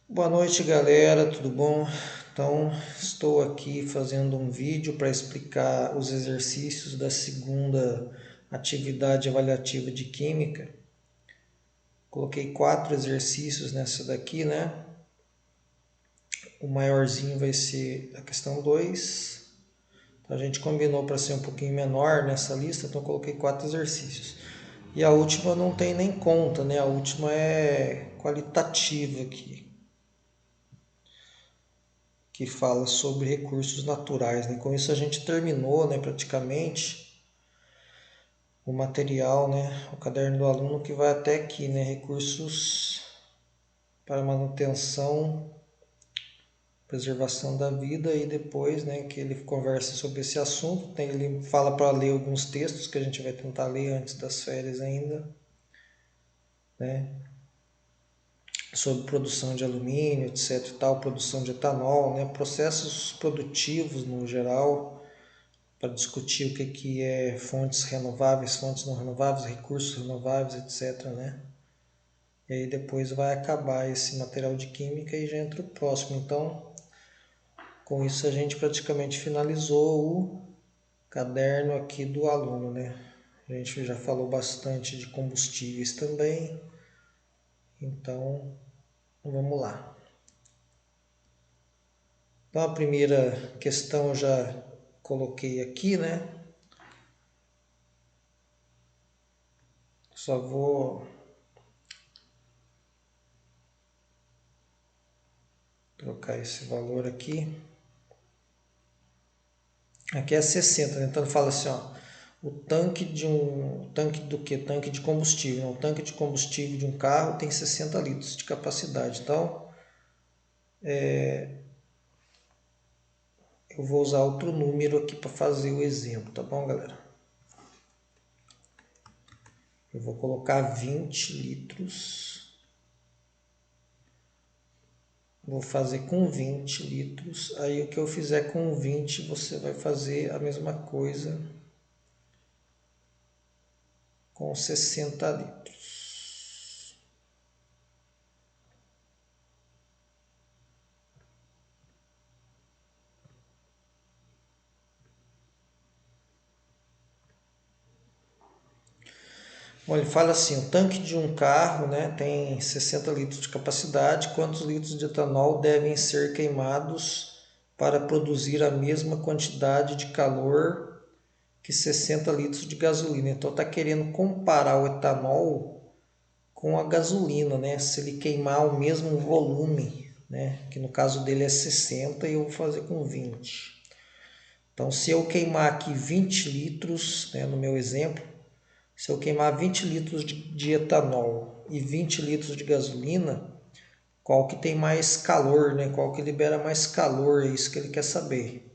Boa noite, galera, tudo bom? Então, estou aqui fazendo um vídeo para explicar os exercícios da segunda atividade avaliativa de Química. Coloquei 4 exercícios nessa daqui, né? O maiorzinho vai ser a questão 2. Então, a gente combinou para ser um pouquinho menor nessa lista, então coloquei 4 exercícios. E a última não tem nem conta, né? A última é qualitativa aqui, que fala sobre recursos naturais, né? Com isso a gente terminou, né, praticamente o material, né, o caderno do aluno que vai até aqui, né, recursos para manutenção, preservação da vida, e depois, né, que ele conversa sobre esse assunto, ele fala para ler alguns textos que a gente vai tentar ler antes das férias ainda, né, sobre produção de alumínio, etc, e tal, produção de etanol, né, processos produtivos no geral, para discutir o que é fontes renováveis, fontes não renováveis, recursos renováveis, etc, né? E aí depois vai acabar esse material de química e já entra o próximo. Então, com isso a gente praticamente finalizou o caderno aqui do aluno, né? A gente já falou bastante de combustíveis também. Então, vamos lá. Então, a primeira questão eu já coloquei aqui, né? Só vou trocar esse valor aqui. Aqui é 60, né? Então fala assim, ó, o tanque de um tanque do que? Tanque de combustível. O tanque de combustível de um carro tem 60 litros de capacidade. Então, eu vou usar outro número aqui para fazer o exemplo, tá bom, galera? Eu vou colocar 20 litros. Vou fazer com 20 litros. Aí o que eu fizer com 20, você vai fazer a mesma coisa com 60 litros. Bom, ele fala assim, o tanque de um carro, né, tem 60 litros de capacidade, quantos litros de etanol devem ser queimados para produzir a mesma quantidade de calor que 60 litros de gasolina? Então está querendo comparar o etanol com a gasolina, né? Se ele queimar o mesmo volume, né? Que no caso dele é 60 e eu vou fazer com 20. Então se eu queimar aqui 20 litros, né, no meu exemplo, se eu queimar 20 litros de etanol e 20 litros de gasolina, qual que tem mais calor, né? Qual que libera mais calor? É isso que ele quer saber.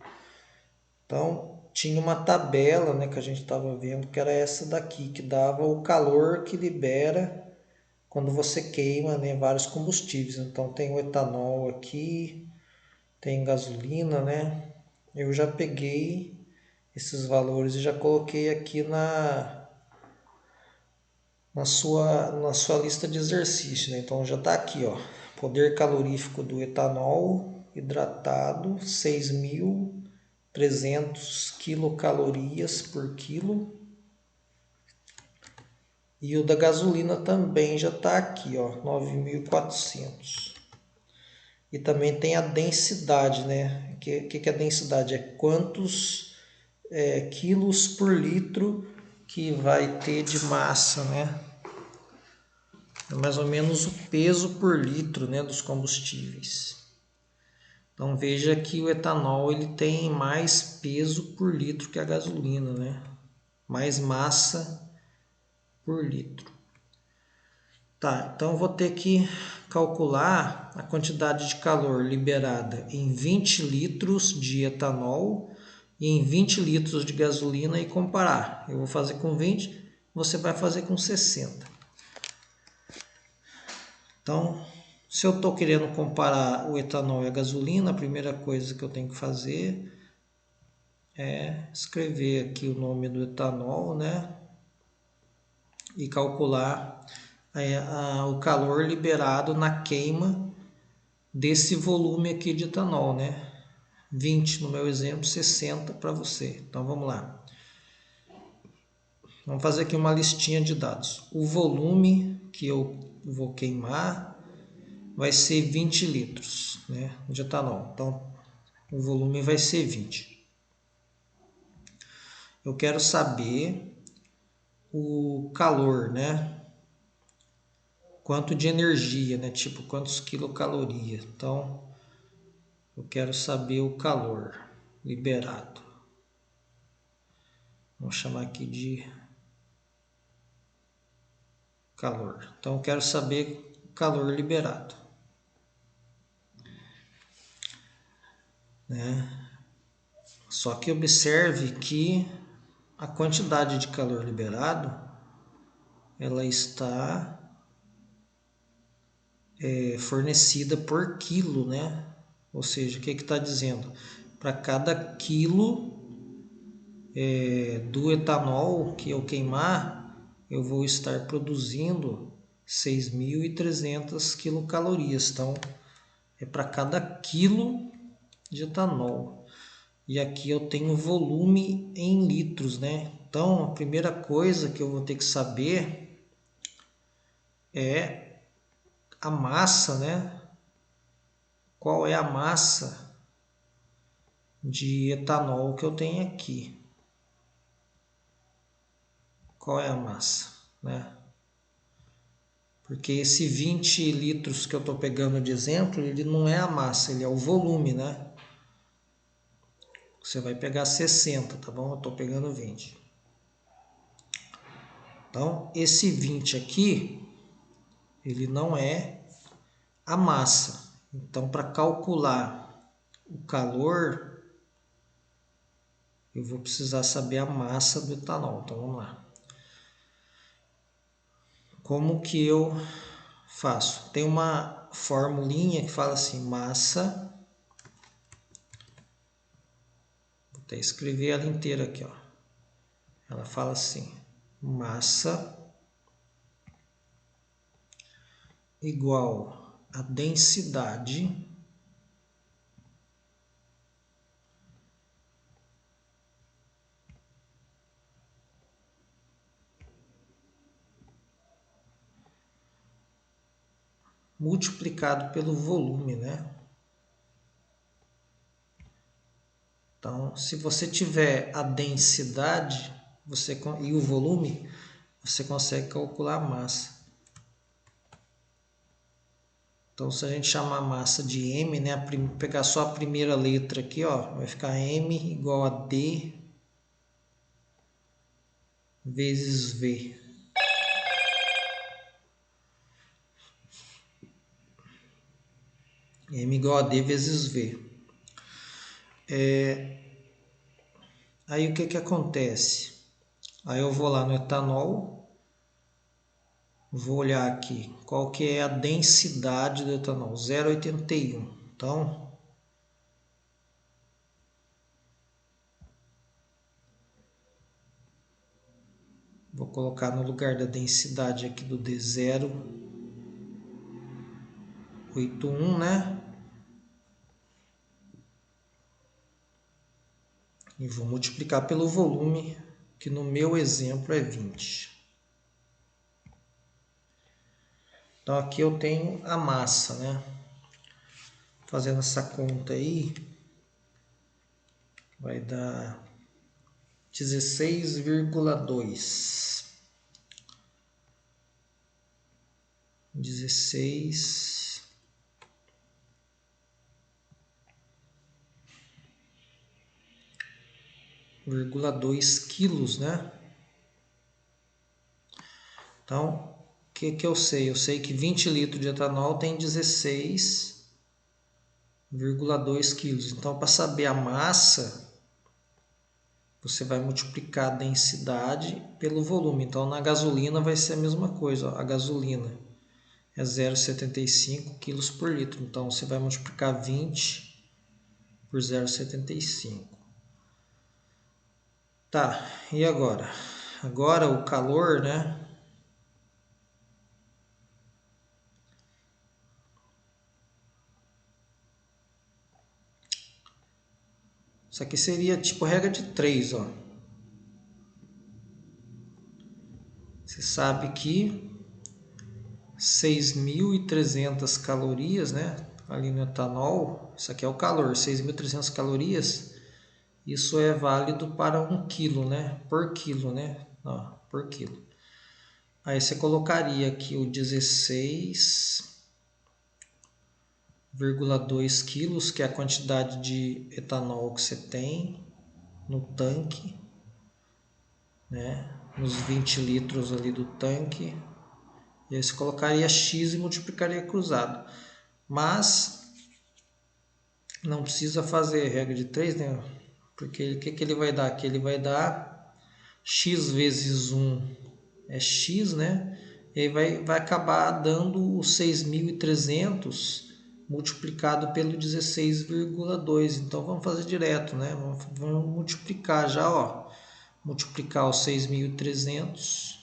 Então, tinha uma tabela, né, que a gente estava vendo, que era essa daqui, que dava o calor que libera quando você queima, né, vários combustíveis. Então, tem o etanol aqui, tem gasolina, né? Eu já peguei esses valores e já coloquei aqui na sua lista de exercícios, né? Então já está aqui, ó, poder calorífico do etanol hidratado 6.300 quilocalorias por quilo, e o da gasolina também já está aqui, ó, 9.400. E também tem a densidade, né? Que é a densidade? É quantos quilos por litro que vai ter de massa, né? É mais ou menos o peso por litro, né, dos combustíveis. Então veja que o etanol ele tem mais peso por litro que a gasolina, né? Mais massa por litro. Tá, então eu vou ter que calcular a quantidade de calor liberada em 20 litros de etanol e em 20 litros de gasolina e comparar. Eu vou fazer com 20, você vai fazer com 60. Então, se eu estou querendo comparar o etanol e a gasolina, a primeira coisa que eu tenho que fazer é escrever aqui o nome do etanol, né? E calcular o calor liberado na queima desse volume aqui de etanol, né? 20 no meu exemplo, 60 para você. Então vamos lá. Vamos fazer aqui uma listinha de dados. O volume que eu vou queimar vai ser 20 litros, né, de etanol. Então o volume vai ser 20. Eu quero saber o calor, né? Quanto de energia, né? Tipo, quantos quilocalorias. Então, eu quero saber o calor liberado. Vamos chamar aqui de calor. Então, eu quero saber o calor liberado, né? Só que observe que a quantidade de calor liberado, ela está fornecida por quilo, né? Ou seja, o que está dizendo? Para cada quilo do etanol que eu queimar, eu vou estar produzindo 6.300 quilocalorias. Então, é para cada quilo de etanol. E aqui eu tenho volume em litros, né? Então, a primeira coisa que eu vou ter que saber é a massa, né? Qual é a massa de etanol que eu tenho aqui? Qual é a massa, né? Porque esse 20 litros que eu estou pegando de exemplo, ele não é a massa, ele é o volume, né? Você vai pegar 60, tá bom? Eu estou pegando 20. Então, esse 20 aqui, ele não é a massa. Então, para calcular o calor, eu vou precisar saber a massa do etanol. Então, vamos lá. Como que eu faço? Tem uma formulinha que fala assim, massa. Vou até escrever ela inteira aqui, ó. Ela fala assim, massa igual a densidade multiplicado pelo volume, né? Então, se você tiver a densidade e o volume, você consegue calcular a massa. Então, se a gente chamar a massa de M, né, pegar só a primeira letra aqui, ó, vai ficar M igual a D vezes V. M igual a D vezes V. Aí o que que acontece? Aí eu vou lá no etanol, vou olhar aqui qual que é a densidade do etanol, 0,81. Então, vou colocar no lugar da densidade aqui do D0,81, né? E vou multiplicar pelo volume, que no meu exemplo é 20. Então aqui eu tenho a massa, né? Fazendo essa conta aí, vai dar 16,2. 16,2 quilos, né? Então, o que que eu sei? Eu sei que 20 litros de etanol tem 16,2 quilos. Então, para saber a massa, você vai multiplicar a densidade pelo volume. Então, na gasolina vai ser a mesma coisa. Ó. A gasolina é 0,75 quilos por litro. Então, você vai multiplicar 20 por 0,75. Tá, e agora? Agora o calor, né? Isso aqui seria tipo regra de 3, ó. Você sabe que 6.300 calorias, né? Ali no etanol, isso aqui é o calor, 6.300 calorias. Isso é válido para 1 quilo, né? Por quilo, né? Ó, por quilo. Aí você colocaria aqui o 16,2 quilos, que é a quantidade de etanol que você tem no tanque, né? Nos 20 litros ali do tanque. E aí você colocaria X e multiplicaria cruzado. Mas não precisa fazer regra de 3, né? Porque o que ele vai dar aqui? Ele vai dar X vezes 1 é X, né? E aí vai acabar dando o 6.300 multiplicado pelo 16,2. Então vamos fazer direto, né? Vamos multiplicar já, ó. Multiplicar os 6.300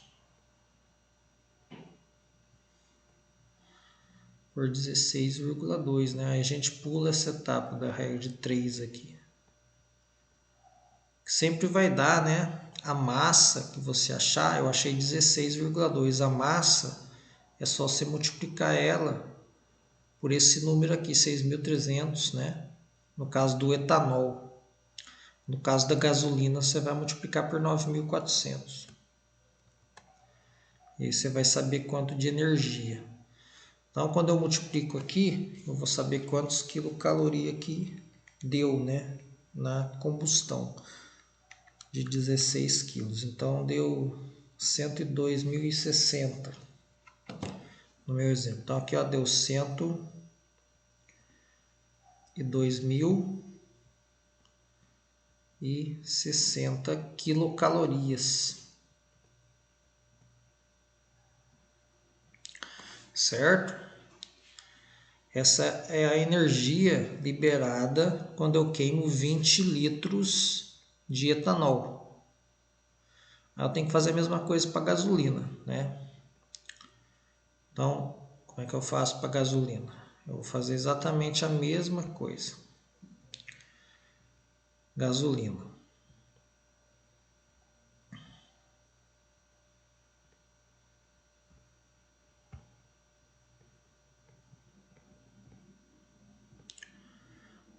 por 16,2, né? Aí a gente pula essa etapa da regra de 3 aqui. Sempre vai dar, né? A massa que você achar, eu achei 16,2. A massa é só você multiplicar ela por esse número aqui, 6.300, né? No caso do etanol. No caso da gasolina, você vai multiplicar por 9.400. E aí você vai saber quanto de energia. Então, quando eu multiplico aqui, eu vou saber quantos quilocaloria que deu, né? Na combustão de 16 quilos. Então, deu 102.060 no meu exemplo. Então, aqui ó, deu 102.060 quilocalorias. Certo? Essa é a energia liberada quando eu queimo 20 litros de etanol. Eu tenho que fazer a mesma coisa para gasolina, né? Então, como é que eu faço para gasolina? Eu vou fazer exatamente a mesma coisa. Gasolina.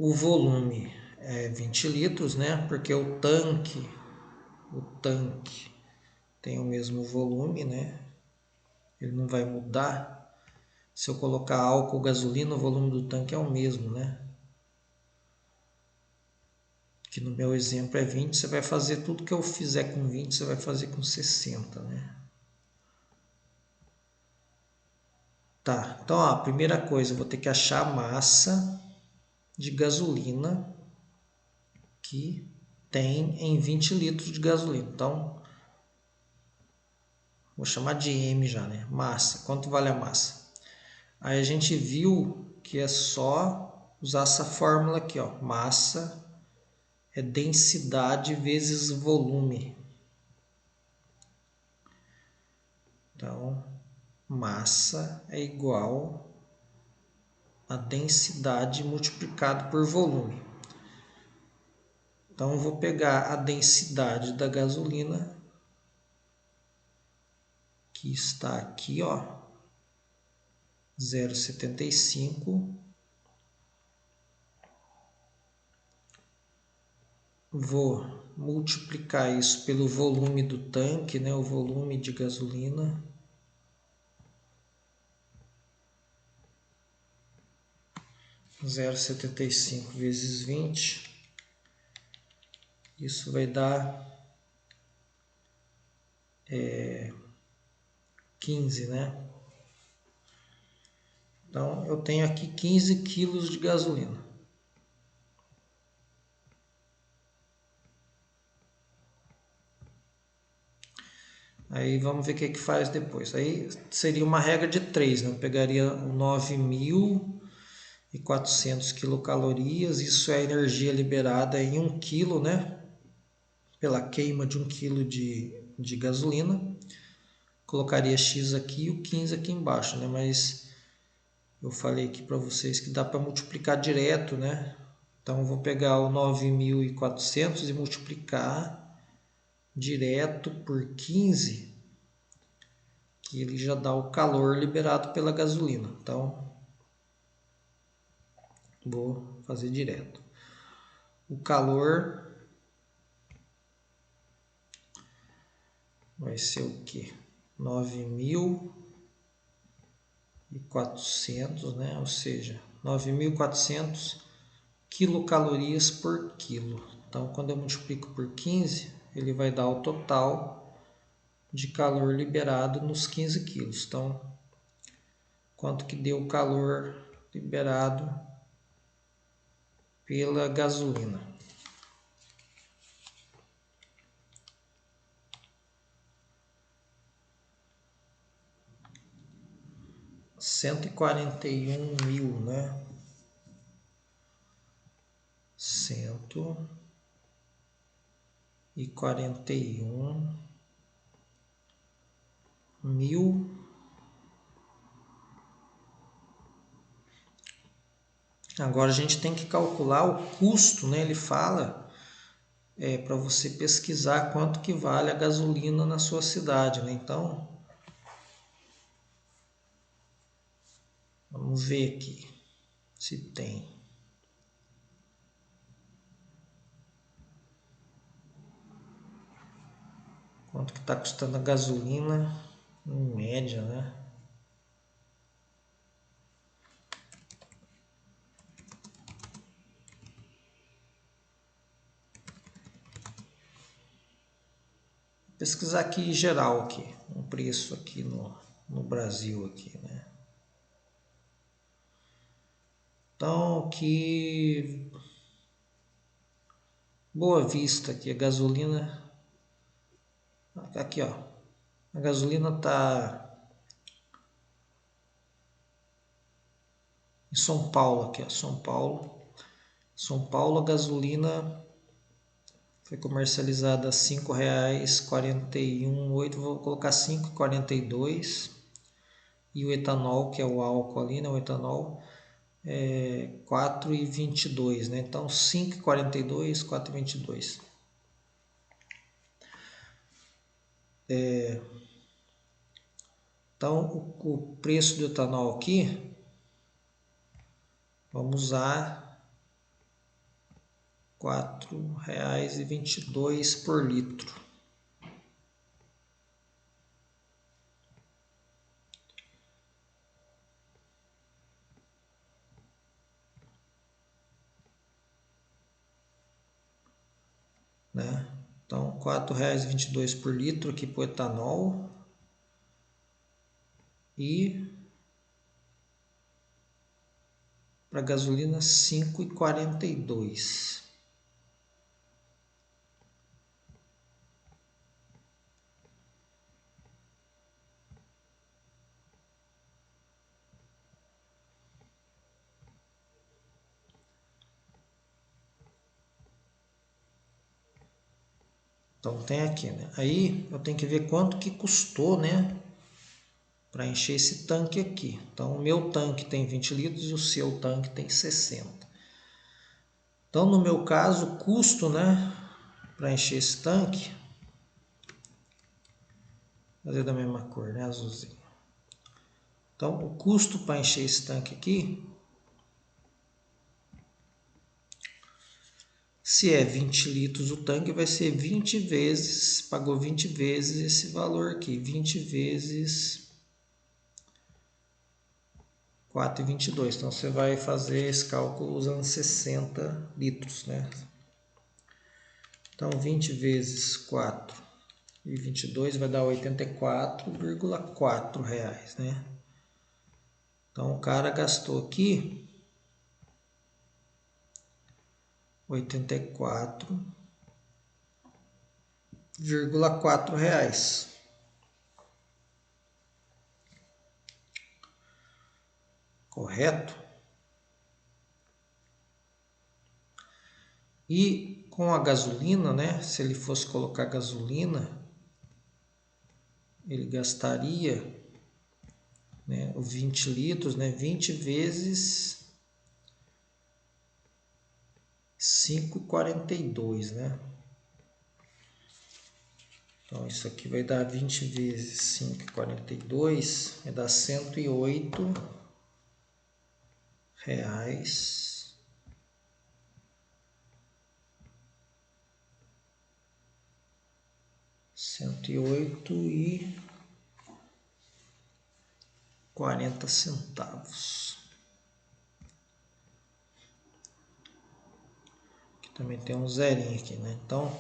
O volume é 20 litros, né? Porque o tanque tem o mesmo volume, né? Ele não vai mudar. Se eu colocar álcool ou gasolina, o volume do tanque é o mesmo, né? Que no meu exemplo é 20, você vai fazer tudo que eu fizer com 20, você vai fazer com 60, né? Tá, então ó, a primeira coisa, eu vou ter que achar a massa de gasolina que tem em 20 litros de gasolina. Então, vou chamar de M já, né? Massa, quanto vale a massa? Aí a gente viu que é só usar essa fórmula aqui, ó. Massa é densidade vezes volume. Então, massa é igual a densidade multiplicado por volume. Então, eu vou pegar a densidade da gasolina, que está aqui, ó, 0,75. Vou multiplicar isso pelo volume do tanque, né, o volume de gasolina. Zero 0,75 vezes 20. Isso vai dar 15, né? Então, eu tenho aqui 15 quilos de gasolina. Aí vamos ver o que faz depois. Aí seria uma regra de 3, né? Eu pegaria 9.400 quilocalorias. Isso é a energia liberada em 1 quilo, né? Pela queima de 1 quilo de gasolina. Colocaria X aqui e o 15 aqui embaixo, né? Mas eu falei aqui para vocês que dá para multiplicar direto, né? Então, vou pegar o 9.400 e multiplicar direto por 15, que ele já dá o calor liberado pela gasolina. Então, vou fazer direto. O calor vai ser o quê? 9.400, né? Ou seja, 9.400 quilocalorias por quilo. Então, quando eu multiplico por 15, ele vai dar o total de calor liberado nos 15 quilos. Então, quanto que deu o calor liberado pela gasolina? 141.000, né? 141.000. Agora a gente tem que calcular o custo, né? Ele fala para você pesquisar quanto que vale a gasolina na sua cidade, né? Então, vamos ver aqui se tem. Quanto que está custando a gasolina em média, né? Pesquisar aqui geral aqui, um preço aqui no Brasil aqui, né? Então, aqui Boa Vista aqui, a gasolina aqui, ó. A gasolina tá em São Paulo aqui, ó, São Paulo. São Paulo, a gasolina foi comercializada a R$ 5,41,8, vou colocar 5,42. E o etanol, que é o álcool ali, né, o etanol é 4,22, né? Então 5,42, 4,22. Então o preço do etanol aqui, vamos usar R$ 4,22 por litro. Né? Então, R$ 4,22 por litro aqui para o etanol. E para gasolina, 5,42. Então tem aqui, né? Aí eu tenho que ver quanto que custou, né? Para encher esse tanque aqui. Então o meu tanque tem 20 litros e o seu tanque tem 60. Então no meu caso, o custo, né? Para encher esse tanque, fazer da mesma cor, né? Azulzinho. Então o custo para encher esse tanque aqui, se é 20 litros o tanque, vai ser 20 vezes, pagou 20 vezes esse valor aqui, 20 vezes 4,22. Então você vai fazer esse cálculo usando 60 litros, né? Então 20 vezes 4,22 vai dar R$ 84,4, né? Então o cara gastou aqui R$ 84,4. Correto? E com a gasolina, né? Se ele fosse colocar gasolina, ele gastaria, né, os 20 litros, né? 20 vezes 5,42, né? Então, isso aqui vai dar 20 vezes 5,42, vai dar R$ 108,00. R$ 108,40. Aqui também tem um zerinho aqui, né? Então,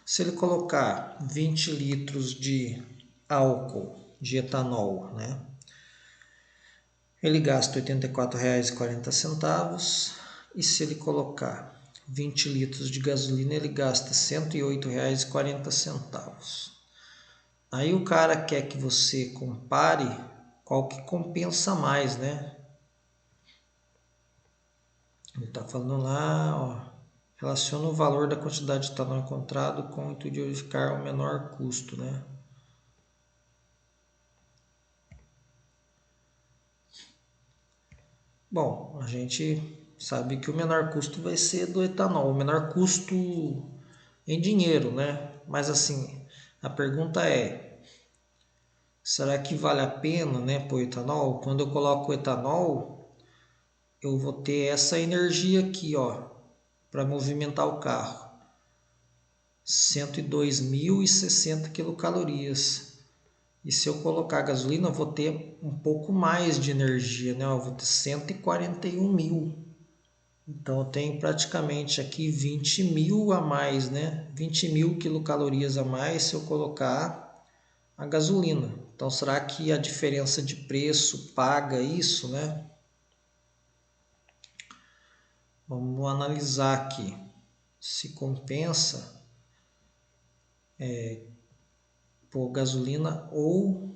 se ele colocar 20 litros de álcool, de etanol, né? Ele gasta R$ 84,40. E se ele colocar 20 litros de gasolina, ele gasta R$ 108,40. Aí o cara quer que você compare qual que compensa mais, né? Ele está falando lá, ó, relaciona o valor da quantidade de etanol encontrado com o intuito de verificar o menor custo, né? Bom, a gente sabe que o menor custo vai ser do etanol, o menor custo em dinheiro, né? Mas assim, a pergunta é, será que vale a pena, né, pôr etanol? Quando eu coloco o etanol, eu vou ter essa energia aqui, ó, para movimentar o carro. 102.060 quilocalorias. E se eu colocar gasolina, eu vou ter um pouco mais de energia, né? Eu vou ter 141.000. Então, eu tenho praticamente aqui 20.000 a mais, né? 20.000 quilocalorias a mais se eu colocar a gasolina. Então, será que a diferença de preço paga isso, né? Vamos analisar aqui se compensa por gasolina ou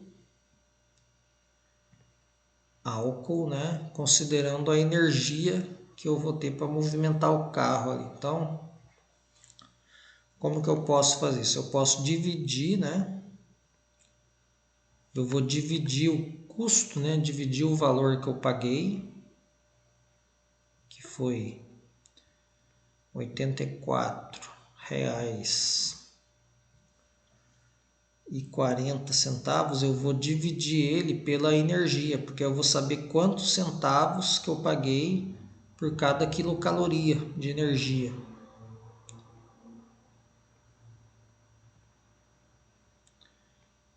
álcool, né? Considerando a energia que eu vou ter para movimentar o carro ali. Então, como que eu posso fazer isso? Eu posso dividir, né? Eu vou dividir o custo, né? Dividir o valor que eu paguei, que foi R$ 84,40. Eu vou dividir ele pela energia, porque eu vou saber quantos centavos que eu paguei por cada quilocaloria de energia.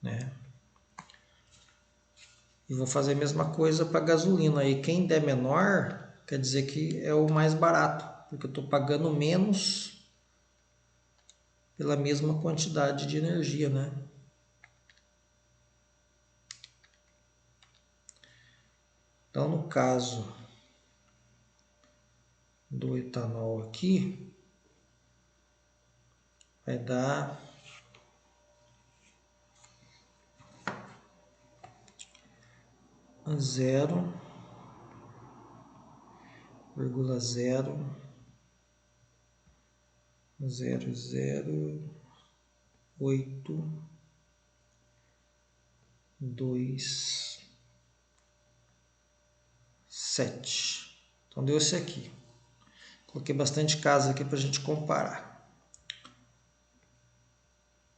Né? E vou fazer a mesma coisa para gasolina. E quem der menor, quer dizer que é o mais barato, porque eu estou pagando menos pela mesma quantidade de energia, né? Então, no caso do etanol aqui, vai dar zero vírgula zero zero 827. Então deu esse aqui. Coloquei bastante casa aqui para a gente comparar.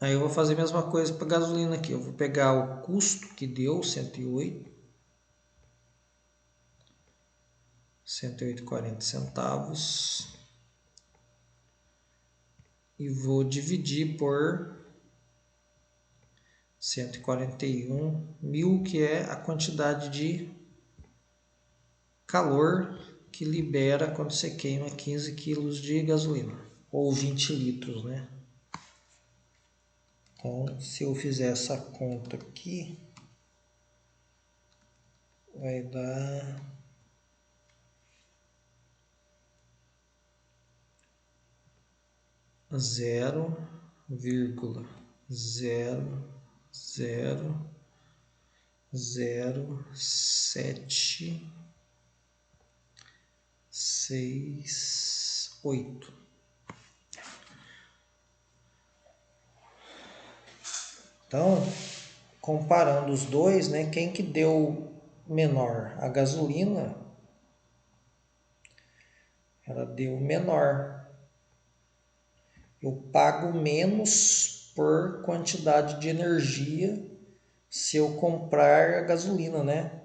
Aí eu vou fazer a mesma coisa para gasolina aqui. Eu vou pegar o custo que deu, 108,40 centavos. E vou dividir por 141.000, que é a quantidade de calor que libera quando você queima 15 quilos de gasolina, ou 20 litros, né? Então, se eu fizer essa conta aqui, vai dar zero vírgula zero 768. Então, comparando os dois, né, quem que deu menor? A gasolina, ela deu menor. eu pago menos por quantidade de energia se eu comprar a gasolina, né?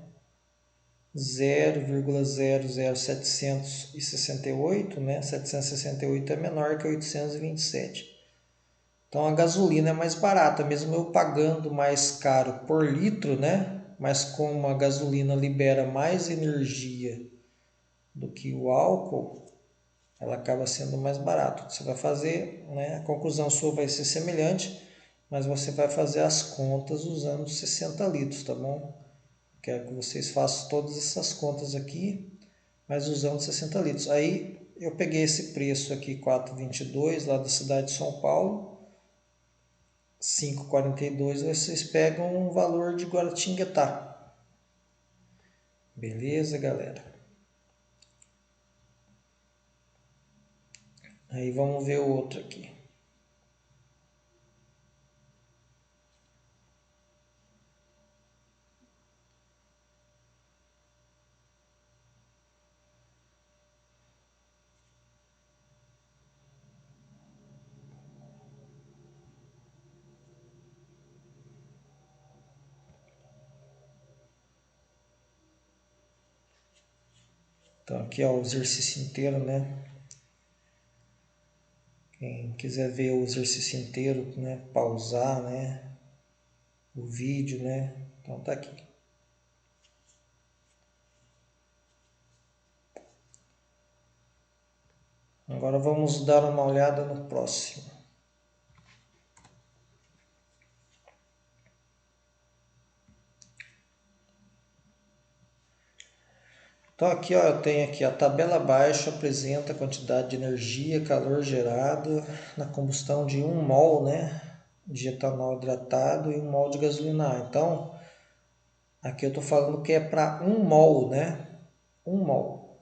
0,00768, né? 768 é menor que 827. Então a gasolina é mais barata, mesmo eu pagando mais caro por litro, né? Mas como a gasolina libera mais energia do que o álcool, ela acaba sendo mais barato. Você vai fazer, né? A conclusão sua vai ser semelhante, mas você vai fazer as contas usando 60 litros, tá bom? Quero que vocês façam todas essas contas aqui, mas usando 60 litros. Aí eu peguei esse preço aqui, 4,22 lá da cidade de São Paulo, 5,42 vocês pegam um valor de Guaratinguetá. Beleza, galera? Aí vamos ver o outro aqui. Então aqui ó, o exercício inteiro, né? Quem quiser ver o exercício inteiro, né? Pausar, né? O vídeo, né? Então tá aqui. Agora vamos dar uma olhada no próximo. Então aqui ó, eu tenho aqui a tabela abaixo apresenta a quantidade de energia e calor gerado na combustão de 1 mol, né, de etanol hidratado e 1 mol de gasolina. Então aqui eu estou falando que é para 1 mol, né, 1 mol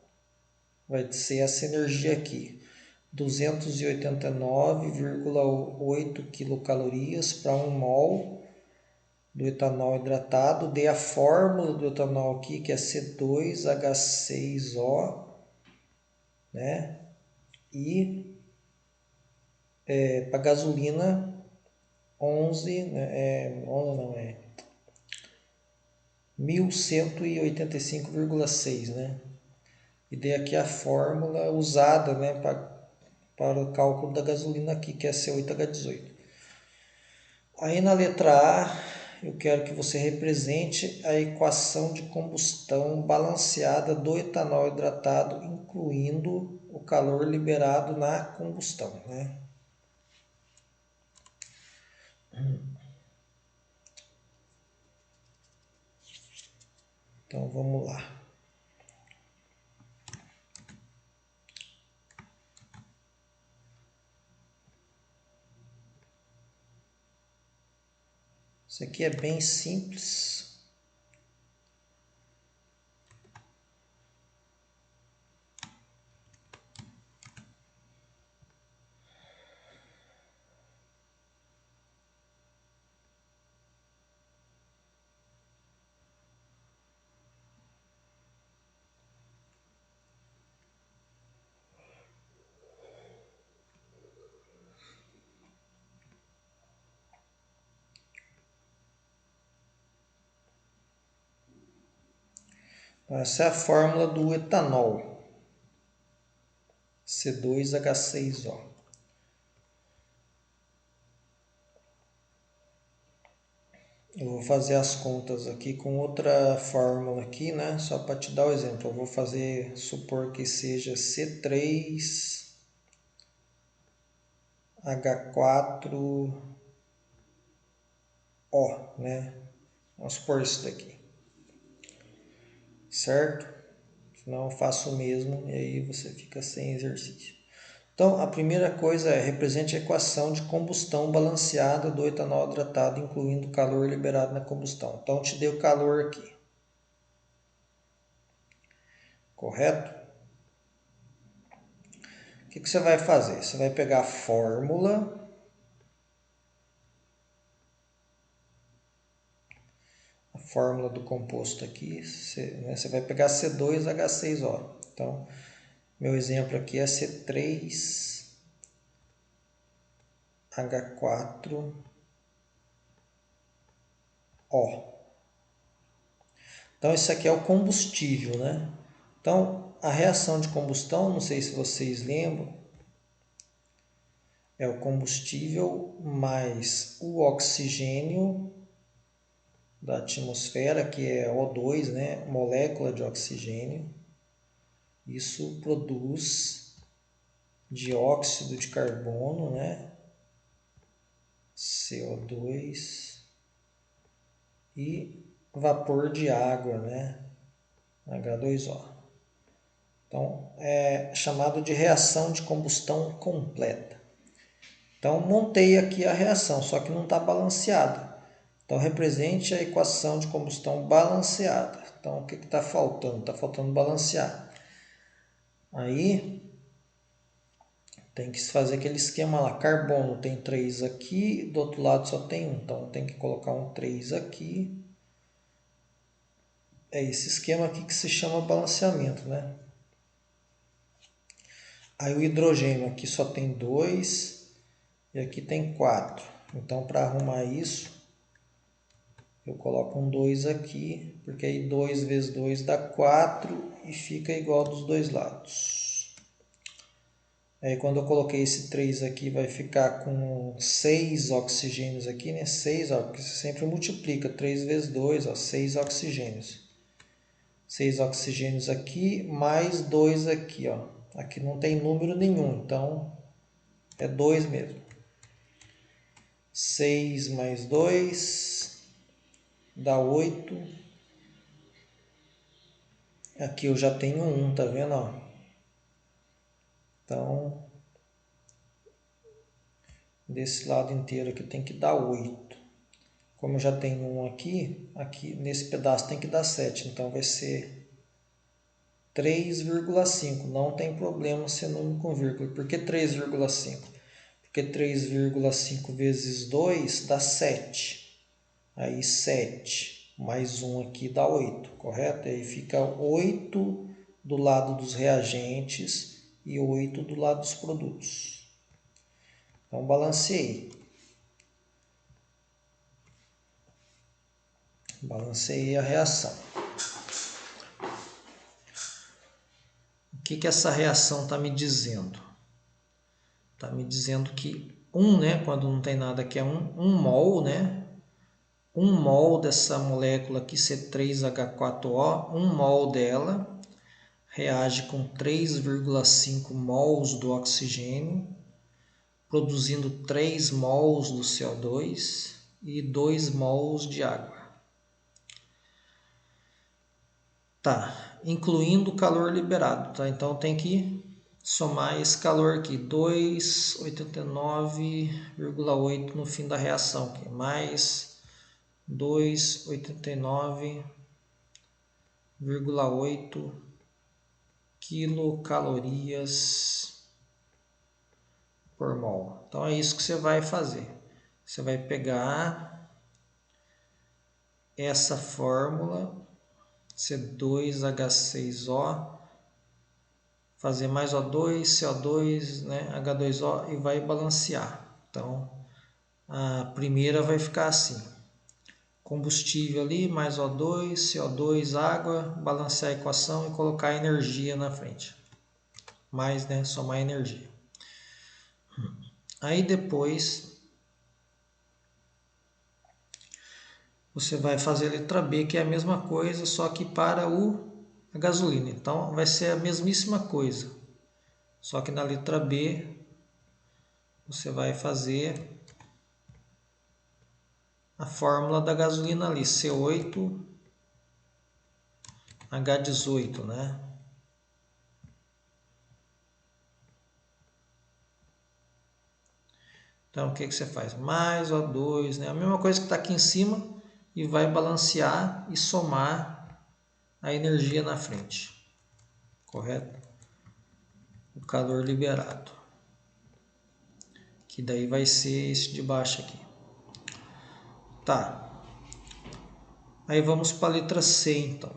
vai ser essa energia aqui, 289,8 quilocalorias para 1 mol do etanol hidratado. Dei a fórmula do etanol aqui, que é C2H6O, né? E para gasolina 11, né? 1185,6, né? E dei aqui a fórmula usada, né, para o cálculo da gasolina aqui, que é C8H18. Aí na letra A, eu quero que você represente a equação de combustão balanceada do etanol hidratado, incluindo o calor liberado na combustão, né? Então vamos lá. Isso aqui é bem simples. Essa é a fórmula do etanol, C2H6O. Eu vou fazer as contas aqui com outra fórmula aqui, né? Só para te dar o exemplo. Eu vou fazer, supor que seja C3H4O, né? Vamos supor isso daqui, certo? Senão eu faço o mesmo e aí você fica sem exercício. Então, a primeira coisa é represente a equação de combustão balanceada do etanol hidratado, incluindo o calor liberado na combustão. Então, eu te dei o calor aqui. Correto? O que você vai fazer? Você vai pegar a fórmula do composto aqui, você vai pegar C2H6O. Então, meu exemplo aqui é C3H6O. H4O. Então, isso aqui é o combustível, né? Então, a reação de combustão, não sei se vocês lembram, é o combustível mais o oxigênio da atmosfera, que é O2, né? Molécula de oxigênio. Isso produz dióxido de carbono, né? CO2 e vapor de água, né? H2O. Então, é chamado de reação de combustão completa. Então, montei aqui a reação, só que não está balanceada. Então, represente a equação de combustão balanceada. Então, o que está faltando? Está faltando balancear. Aí, tem que fazer aquele esquema lá. Carbono tem 3 aqui, do outro lado só tem 1. Então, tem que colocar um 3 aqui. É esse esquema aqui que se chama balanceamento, né? Aí o hidrogênio aqui só tem 2 e aqui tem 4. Então, para arrumar isso, eu coloco um 2 aqui, porque aí 2 vezes 2 dá 4 e fica igual dos dois lados. Aí quando eu coloquei esse 3 aqui, vai ficar com 6 oxigênios aqui, né? 6, ó, porque você sempre multiplica. 3 vezes 2, ó, 6 oxigênios. 6 oxigênios aqui, mais 2 aqui, ó. Aqui não tem número nenhum, então é 2 mesmo. 6 mais 2 dá 8. Aqui eu já tenho 1, tá vendo? Ó? Então, desse lado inteiro aqui tem que dar 8. Como eu já tenho 1 aqui, aqui nesse pedaço tem que dar 7. Então vai ser 3,5. Não tem problema ser número com vírgula. Por que 3,5? Porque 3,5 vezes 2 dá 7. Aí 7 mais 1 aqui dá 8, correto? Aí fica 8 do lado dos reagentes e 8 do lado dos produtos. Então, balanceei. Balanceei a reação. O que essa reação está me dizendo? Está me dizendo que 1, né, quando não tem nada aqui, é 1 mol, né? 1 mol dessa molécula aqui, C3H4O, 1 mol dela reage com 3,5 mols do oxigênio, produzindo 3 mols do CO2 e 2 mols de água. Tá, incluindo o calor liberado, tá? Então tem que somar esse calor aqui, 289,8 no fim da reação, aqui, mais 289,8 quilocalorias por mol. Então é isso que você vai fazer. Você vai pegar essa fórmula C2H6O, fazer mais O2, CO2, né, H2O e vai balancear. Então a primeira vai ficar assim: combustível ali, mais O2, CO2, água, balancear a equação e colocar a energia na frente. Mais, né, somar energia. Aí depois você vai fazer a letra B, que é a mesma coisa, só que para a gasolina. Então vai ser a mesmíssima coisa, só que na letra B você vai fazer a fórmula da gasolina ali, C8H18, né? Então o que você faz? Mais O2, né? A mesma coisa que está aqui em cima, e vai balancear e somar a energia na frente, correto? O calor liberado, que daí vai ser esse de baixo aqui. Tá. Aí vamos para a letra C, então.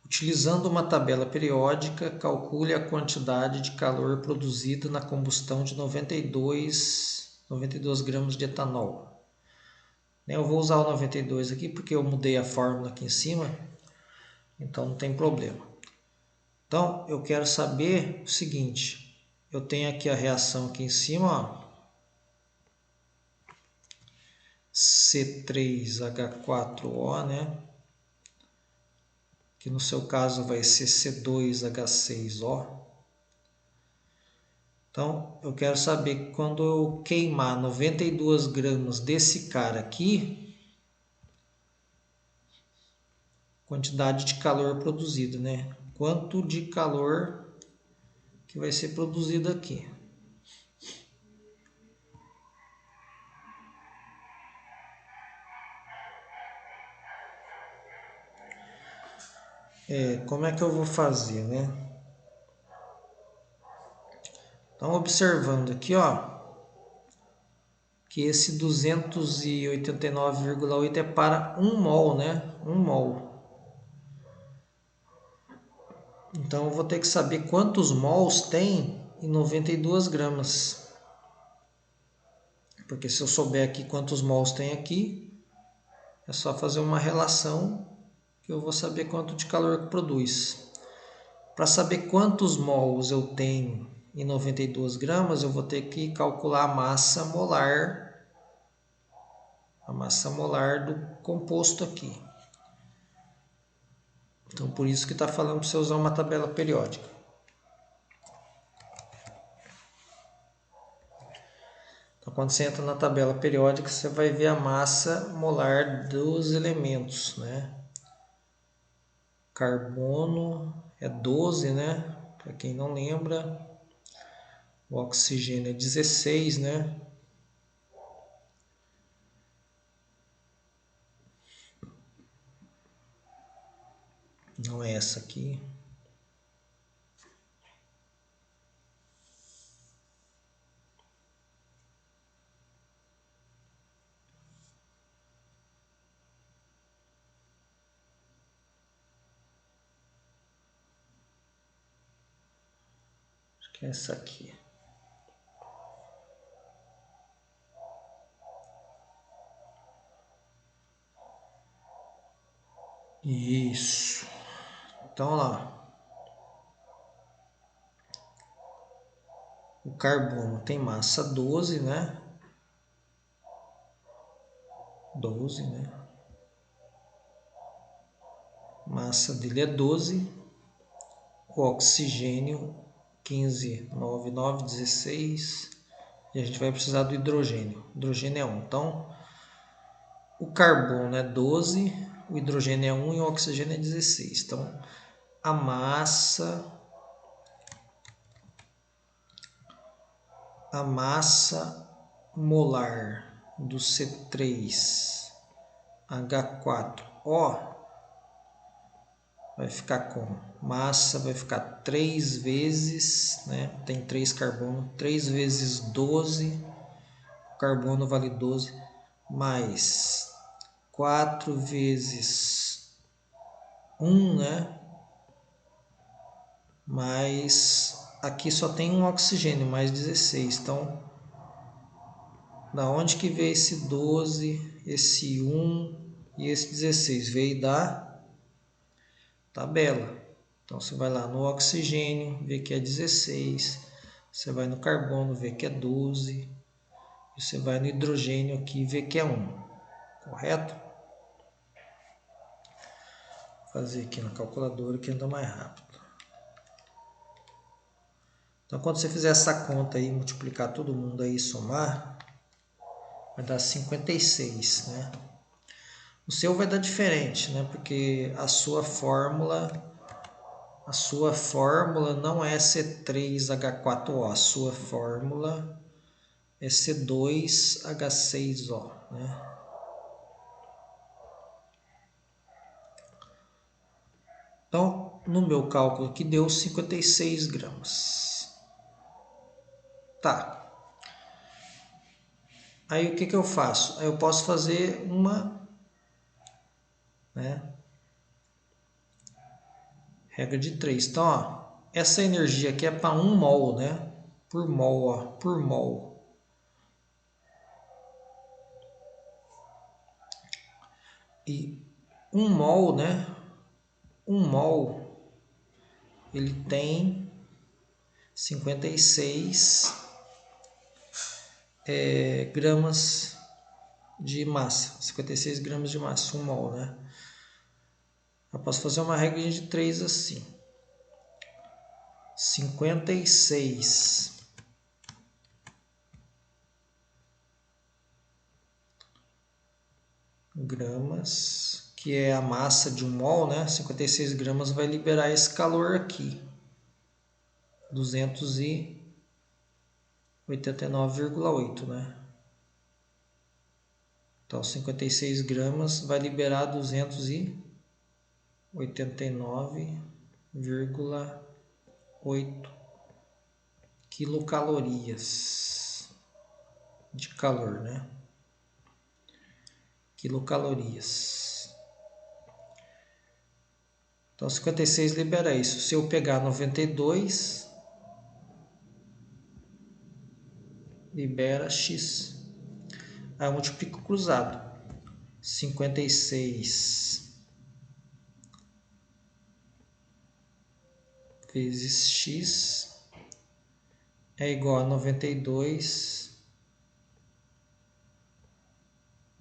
Utilizando uma tabela periódica, calcule a quantidade de calor produzida na combustão de 92 gramas de etanol. Eu vou usar o 92 aqui porque eu mudei a fórmula aqui em cima, então não tem problema. Então, eu quero saber o seguinte, eu tenho aqui a reação aqui em cima, ó, C3H4O, né? Que no seu caso vai ser C2H6O. Então, eu quero saber que quando eu queimar 92 gramas desse cara aqui, quantidade de calor produzido, né? Quanto de calor que vai ser produzido aqui. Como é que eu vou fazer, né? Então, observando aqui, ó, que esse 289,8 é para 1 mol, né? 1 mol. Então, eu vou ter que saber quantos mols tem em 92 gramas. Porque se eu souber aqui quantos mols tem aqui, é só fazer uma relação que eu vou saber quanto de calor que produz. Para saber quantos mols eu tenho em 92 gramas, eu vou ter que calcular a massa molar do composto aqui. Então, por isso que está falando para você usar uma tabela periódica. Então, quando você entra na tabela periódica, você vai ver a massa molar dos elementos, né? Carbono é 12, né? Para quem não lembra. O oxigênio é 16, né? Não é essa aqui. Acho que é essa aqui. Isso. Então, lá. O carbono tem massa 12, né? 12, né? Massa dele é 12. O oxigênio 15, 9, 9, 16. E a gente vai precisar do hidrogênio. O hidrogênio é 1. Então, o carbono é 12, o hidrogênio é 1 e o oxigênio é 16. Então, a massa molar do C3H4O vai ficar como? Massa vai ficar 3 vezes, né? Tem 3 carbono, 3 vezes 12, o carbono vale 12, mais 4 vezes 1, né? Mais, aqui só tem um oxigênio, mais 16, então, da onde que veio esse 12, esse 1 e esse 16? Veio da tabela. Então, você vai lá no oxigênio, vê que é 16. Você vai no carbono, vê que é 12. E você vai no hidrogênio aqui, vê que é 1. Correto? Vou fazer aqui na calculadora que anda mais rápido. Então, quando você fizer essa conta aí, multiplicar todo mundo aí e somar, vai dar 56, né? O seu vai dar diferente, né? Porque a sua fórmula não é C3H4O, a sua fórmula é C2H6O, né? Então, no meu cálculo aqui deu 56 gramas. Tá. Aí o que eu faço? Aí eu posso fazer uma, né? Regra de 3. Então, ó, essa energia aqui é para 1 mol, né? Por mol, ó, por mol. E 1 mol, né? 1 mol, ele tem 56 gramas de massa. 56 gramas de massa, 1 mol, né? Eu posso fazer uma regra de 3 assim. 56 gramas, que é a massa de 1 mol, né? 56 gramas vai liberar esse calor aqui. 289,8, né? Então, 56 gramas vai liberar 289,8 quilocalorias de calor, né? Quilocalorias. Então, 56 libera isso. Se eu pegar 92, libera X. Aí eu multiplico cruzado. 56 vezes X é igual a 92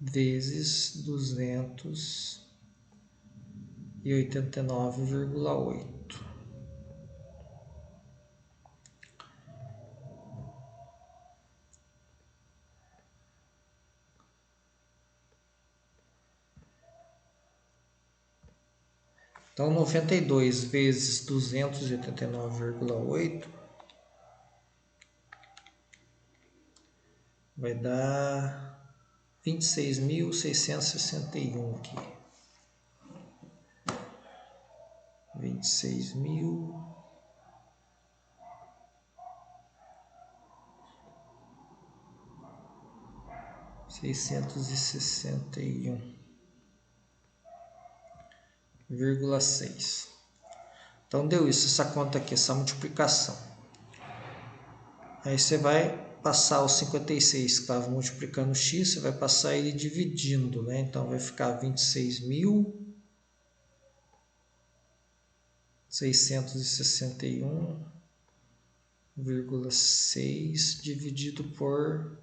vezes 289,8. Então, 92 vezes 289,8 vai dar 26.661 aqui. 26.661,6. Então deu isso, essa conta aqui, essa multiplicação. Aí você vai passar os 56 que estava multiplicando x, você vai passar ele dividindo, né? Então vai ficar 26.661,6 dividido por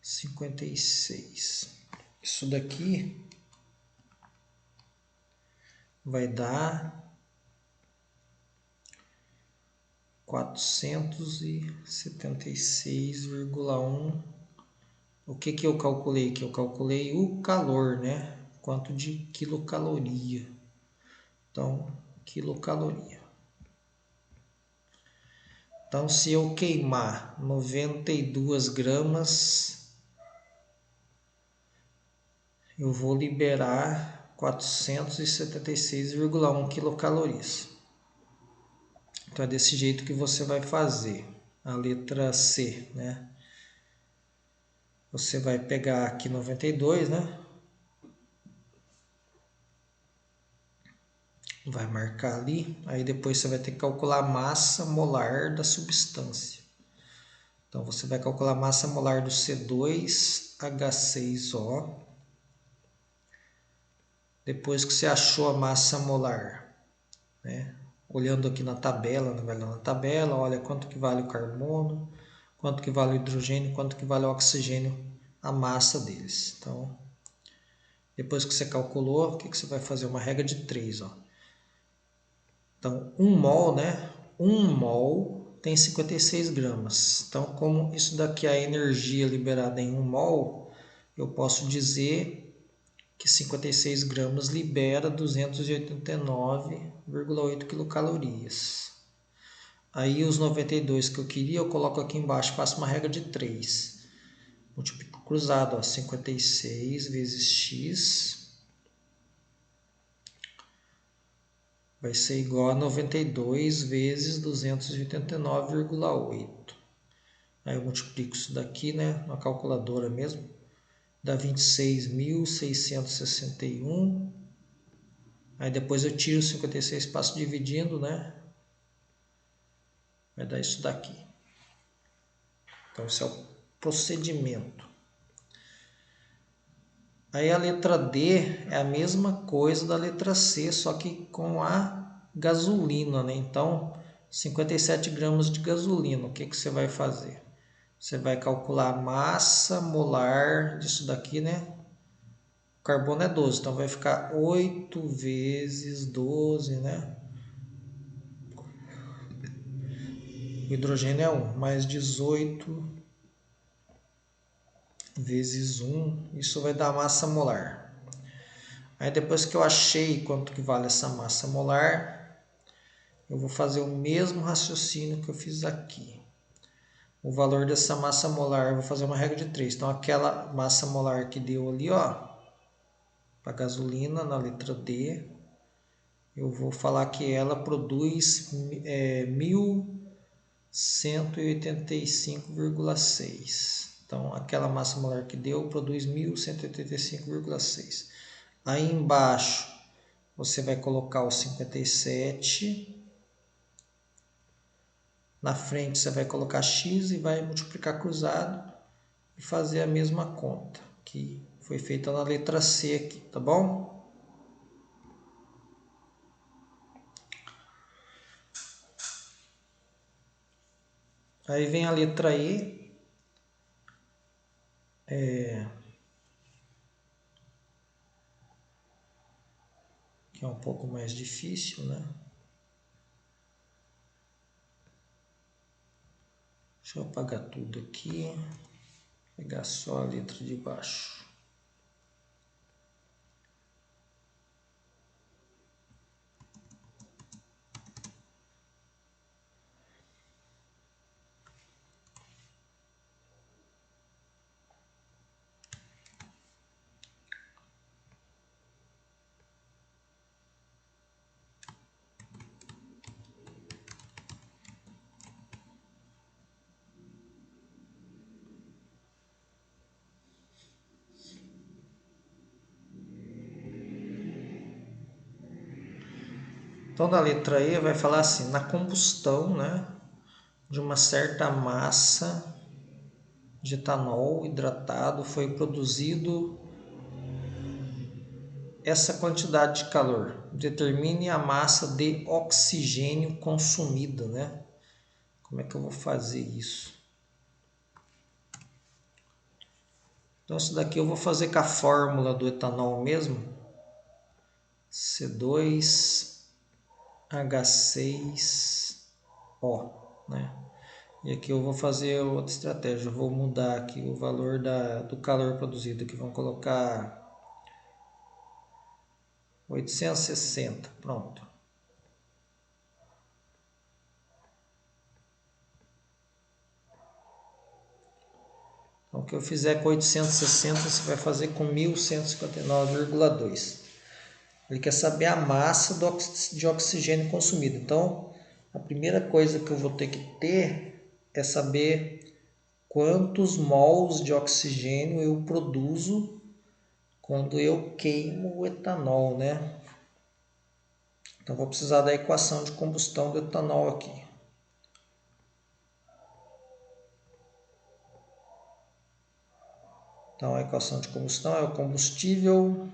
56. Isso daqui vai dar 476,1. O que eu calculei aqui? Eu calculei o calor, né? Quanto de quilocaloria. Então, quilocaloria. Então, se eu queimar 92 gramas, eu vou liberar 476,1 quilocalorias. Então, é desse jeito que você vai fazer. A letra C, né? Você vai pegar aqui 92, né? Vai marcar ali. Aí depois você vai ter que calcular a massa molar da substância. Então, você vai calcular a massa molar do C2H6O. Depois que você achou a massa molar, né? Olhando aqui na tabela, vai lá na tabela, olha quanto que vale o carbono, quanto que vale o hidrogênio, quanto que vale o oxigênio, a massa deles. Então, depois que você calculou, o que você vai fazer? Uma regra de 3, ó. Então, 1 mol, né? 1 mol tem 56 gramas. Então, como isso daqui é a energia liberada em 1 mol, eu posso dizer que 56 gramas libera 289,8 quilocalorias. Aí os 92 que eu queria, eu coloco aqui embaixo, faço uma regra de 3. Multiplico cruzado, ó, 56 vezes x vai ser igual a 92 vezes 289,8. Aí eu multiplico isso daqui, né, na calculadora mesmo. Dá 26.661. Aí depois eu tiro 56, passo dividindo, né? Vai dar isso daqui. Então esse é o procedimento. Aí a letra D é a mesma coisa da letra C, só que com a gasolina, né? Então, 57 gramas de gasolina, o que que você vai fazer? Você vai calcular a massa molar disso daqui, né? O carbono é 12, então vai ficar 8 vezes 12, né? O hidrogênio é 1, mais 18 vezes 1, isso vai dar a massa molar. Aí depois que eu achei quanto que vale essa massa molar, eu vou fazer o mesmo raciocínio que eu fiz aqui. O valor dessa massa molar, eu vou fazer uma regra de 3. Então aquela massa molar que deu ali, ó, para gasolina na letra D, eu vou falar que ela produz 1185,6. Então aquela massa molar que deu produz 1185,6. Aí embaixo você vai colocar o 57. Na frente você vai colocar x e vai multiplicar cruzado e fazer a mesma conta que foi feita na letra C aqui, tá bom? Aí vem a letra E. Que é um pouco mais difícil, né? Deixa eu apagar tudo aqui. Pegar só a letra de baixo. Então, da letra E vai falar assim, na combustão, né, de uma certa massa de etanol hidratado foi produzido essa quantidade de calor. Determine a massa de oxigênio consumida, né? Como é que eu vou fazer isso? Então, isso daqui eu vou fazer com a fórmula do etanol mesmo. C2H6O, né? E aqui eu vou fazer outra estratégia. Eu vou mudar aqui o valor do calor produzido. Aqui vamos colocar 860. Pronto. Então, o que eu fizer com 860, você vai fazer com 1159,2. Ele quer saber a massa de oxigênio consumido. Então, a primeira coisa que eu vou ter que ter é saber quantos mols de oxigênio eu produzo quando eu queimo o etanol, né? Então, vou precisar da equação de combustão do etanol aqui. Então, a equação de combustão é o combustível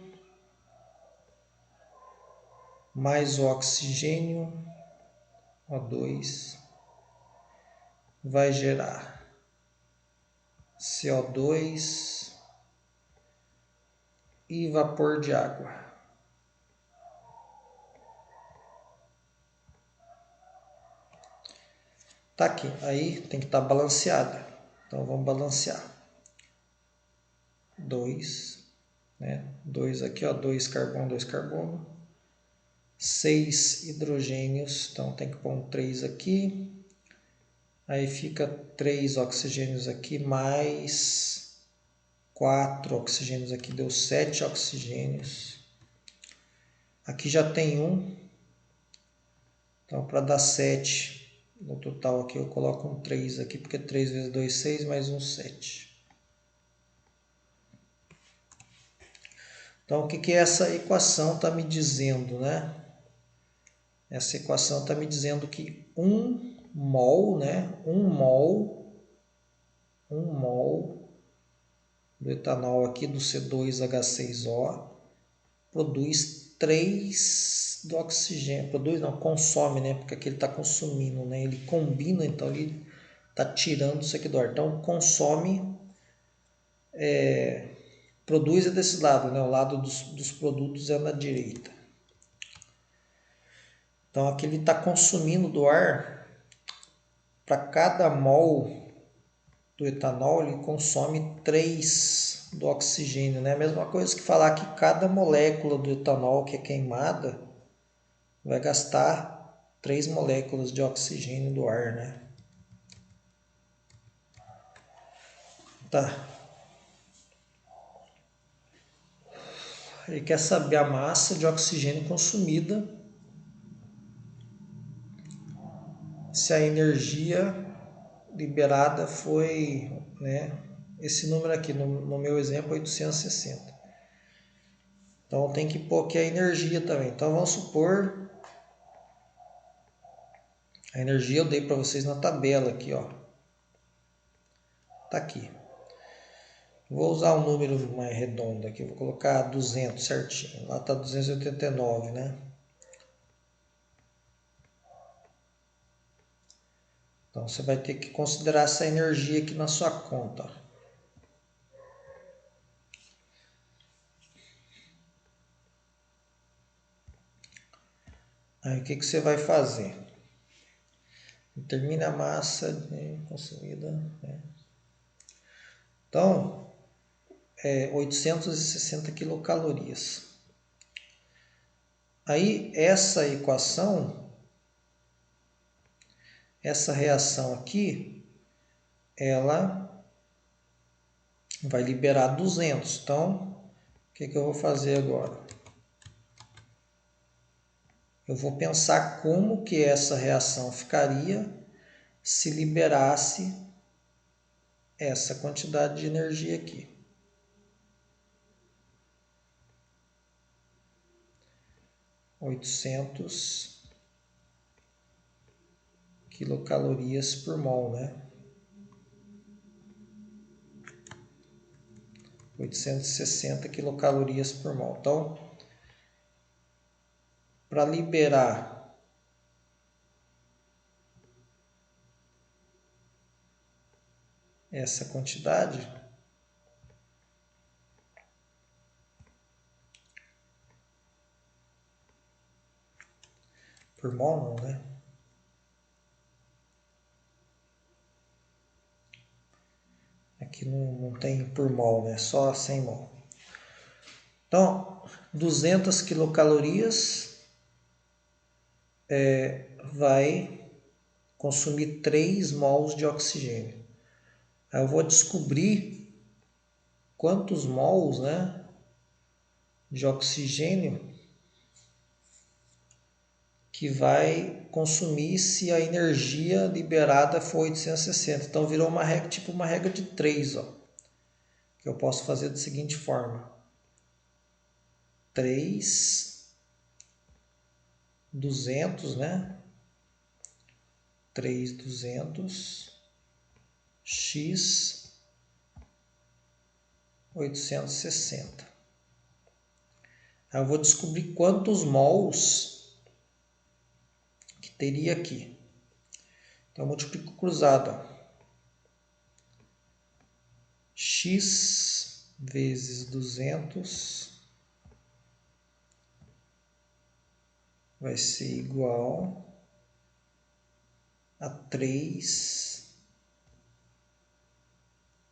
mais o oxigênio, O2, vai gerar CO2 e vapor de água. Tá aqui, aí tem que estar balanceado. Então vamos balancear. 2, né? 2 aqui, ó, 2 carbono, 2 carbono. 6 hidrogênios, então tem que pôr um 3 aqui. Aí fica 3 oxigênios aqui, mais 4 oxigênios aqui, deu 7 oxigênios. Aqui já tem 1. Então, para dar 7 no total aqui, eu coloco um 3 aqui, porque 3 vezes 2, 6, mais um 7. Então, o que essa equação está me dizendo, né? Essa equação está me dizendo que 1 mol, né? 1 mol do etanol aqui, do C2H6O, produz 3 do oxigênio. Produz não, consome, né? Porque aqui ele está consumindo, né? Ele combina, então ele está tirando isso aqui do ar. Então, consome, produz é desse lado, né? O lado dos produtos é na direita. Então, aqui ele está consumindo do ar, para cada mol do etanol, ele consome 3 do oxigênio, né? A mesma coisa que falar que cada molécula do etanol que é queimada vai gastar 3 moléculas de oxigênio do ar, né? Tá. Ele quer saber a massa de oxigênio consumida, se a energia liberada foi, né, esse número aqui, no meu exemplo, 860. Então tem que pôr aqui a energia também. Então vamos supor, a energia eu dei para vocês na tabela aqui, ó. Tá aqui. Vou usar um número mais redondo aqui, vou colocar 200 certinho. Lá tá 289, né? Então você vai ter que considerar essa energia aqui na sua conta. Aí o que você vai fazer? Determine a massa consumida. Né? Então, 860 quilocalorias. Aí essa equação, essa reação aqui, ela vai liberar 200. Então, o que eu vou fazer agora? Eu vou pensar como que essa reação ficaria se liberasse essa quantidade de energia aqui. 800 quilocalorias por mol, né? 860 quilocalorias por mol. Então, para liberar essa quantidade, por mol não, né? Aqui não tem por mol, né? Só 100 mol. Então, 200 quilocalorias vai consumir 3 mols de oxigênio. Aí eu vou descobrir quantos mols, né, de oxigênio que vai consumir se a energia liberada for 860. Então virou uma regra, tipo uma regra de 3, ó, que eu posso fazer da seguinte forma. 3, 200, né? 3, 200, x, 860. Aí eu vou descobrir quantos mols que teria aqui. Então eu multiplico cruzado, ó. X vezes 200 vai ser igual a 3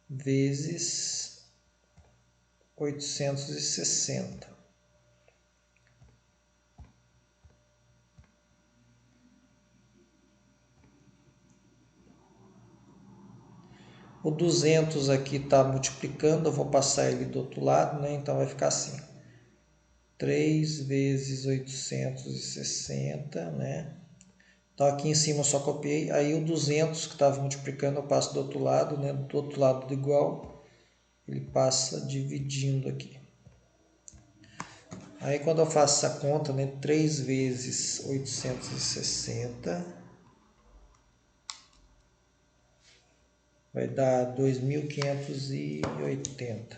vezes 860. O 200 aqui está multiplicando, eu vou passar ele do outro lado, né? Então vai ficar assim. 3 vezes 860, né? Então aqui em cima eu só copiei, aí o 200 que estava multiplicando eu passo do outro lado, né? Do outro lado do igual, ele passa dividindo aqui. Aí quando eu faço essa conta, né, 3 vezes 860 vai dar 2.580.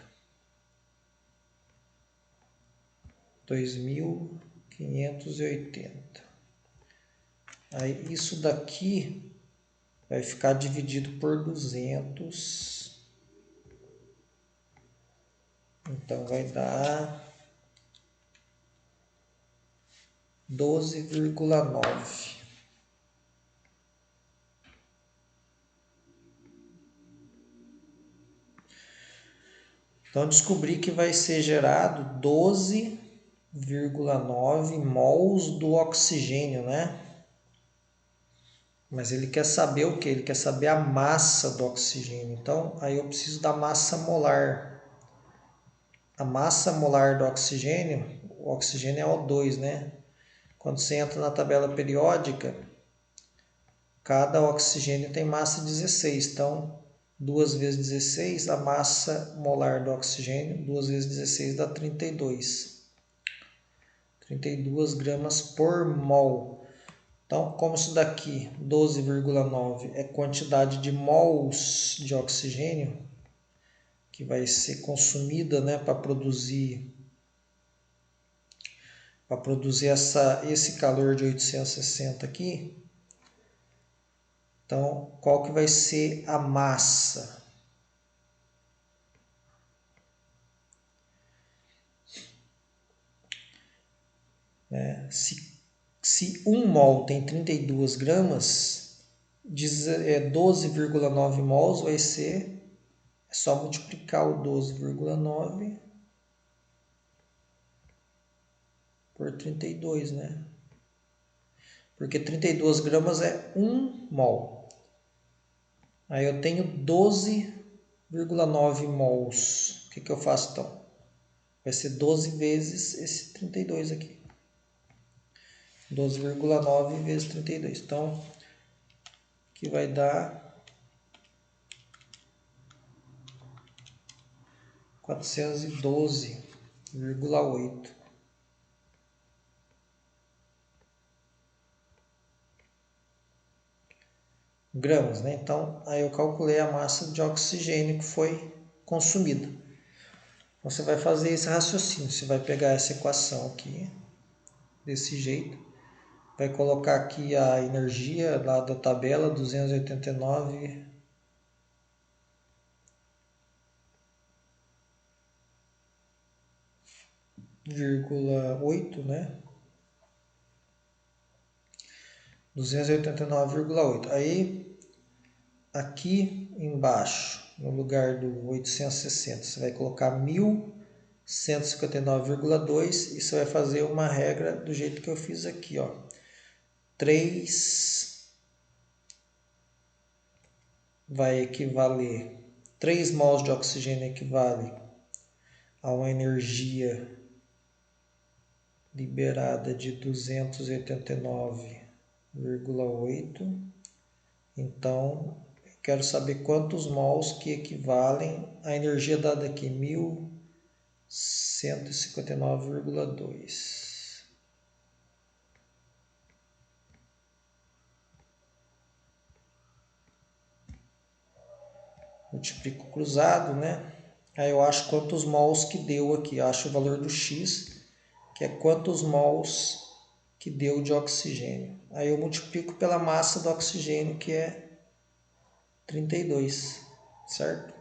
2.580. Aí isso daqui vai ficar dividido por 200. Então vai dar 12,9. Então descobri que vai ser gerado 12,9 mols do oxigênio, né? Mas ele quer saber o que? Ele quer saber a massa do oxigênio. Então aí eu preciso da massa molar. A massa molar do oxigênio, o oxigênio é O2, né? Quando você entra na tabela periódica, cada oxigênio tem massa 16. Então, 2 vezes 16, a massa molar do oxigênio, 2 vezes 16 dá 32. 32 gramas por mol. Então, como isso daqui, 12,9, é quantidade de mols de oxigênio que vai ser consumida, né, para produzir esse calor de 860 aqui. Então, qual que vai ser a massa? Se 1 mol tem 32 gramas, 12,9 mols vai ser, é só multiplicar o 12,9 por 32, né? Porque 32 gramas é 1 mol. Aí eu tenho 12,9 mols. O que eu faço então? Vai ser 12 vezes esse 32 aqui. 12,9 vezes 32. Então, que vai dar 412,8 gramas, né? Então, aí eu calculei a massa de oxigênio que foi consumida. Você vai fazer esse raciocínio. Você vai pegar essa equação aqui, desse jeito. Vai colocar aqui a energia lá da tabela, 289,8, né? 289,8. Aí, aqui embaixo, no lugar do 860, você vai colocar 1.159,2 e você vai fazer uma regra do jeito que eu fiz aqui, ó. 3 vai equivaler, 3 mols de oxigênio equivale a uma energia liberada de 289,8. Então, eu quero saber quantos mols que equivalem à energia dada aqui, 1.159,2. Multiplico cruzado, né? Aí eu acho quantos mols que deu aqui. Eu acho o valor do X, que é quantos mols que deu de oxigênio. Aí eu multiplico pela massa do oxigênio, que é 32, certo?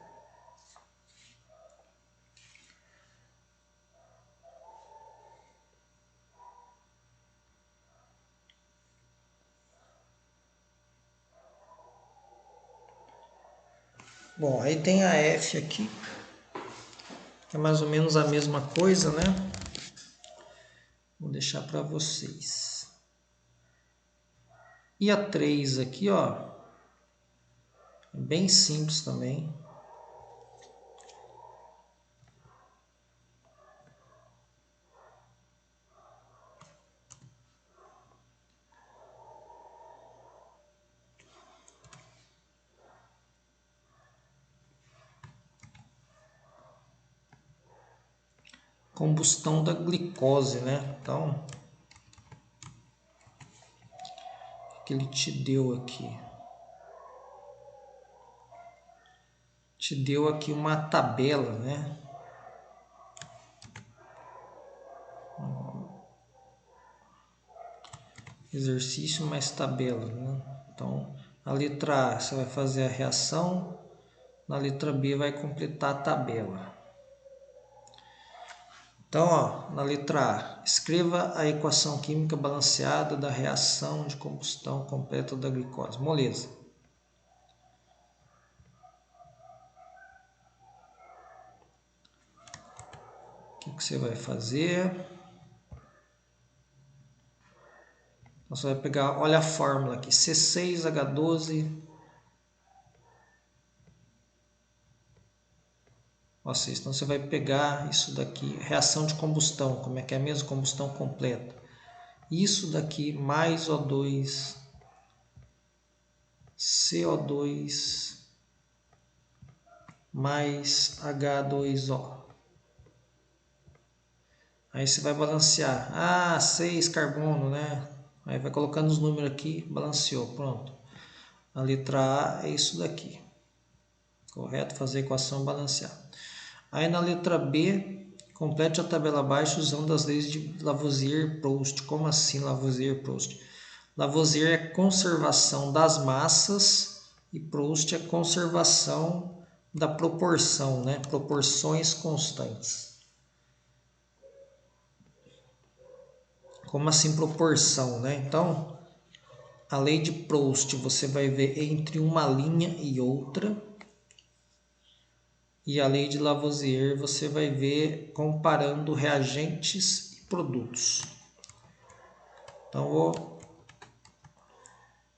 Bom, aí tem a F aqui, que é mais ou menos a mesma coisa, né? Vou deixar para vocês. E a 3 aqui, ó, é bem simples também. combustão da glicose, né? Então, o que ele te deu aqui? Te deu aqui uma tabela, né? Exercício mais tabela, né? Então, a letra A você vai fazer a reação, na letra B vai completar a tabela. Então, ó, na letra A, escreva a equação química balanceada da reação de combustão completa da glicose. Moleza. O que você vai fazer? Você vai pegar, olha a fórmula aqui, C6H12. Então você vai pegar isso daqui, reação de combustão, como é que é a mesma combustão completa. Isso daqui mais O2, CO2 mais H2O. Aí você vai balancear. Ah, 6 carbono, né? Aí vai colocando os números aqui, balanceou, pronto. A letra A é isso daqui. Correto? Fazer a equação balancear. Aí na letra B, complete a tabela abaixo usando as leis de Lavoisier-Proust. Como assim Lavoisier-Proust? Lavoisier é conservação das massas e Proust é conservação da proporção, né? Proporções constantes. Como assim proporção, né? Então, a lei de Proust você vai ver entre uma linha e outra. E a lei de Lavoisier você vai ver comparando reagentes e produtos. Então, vou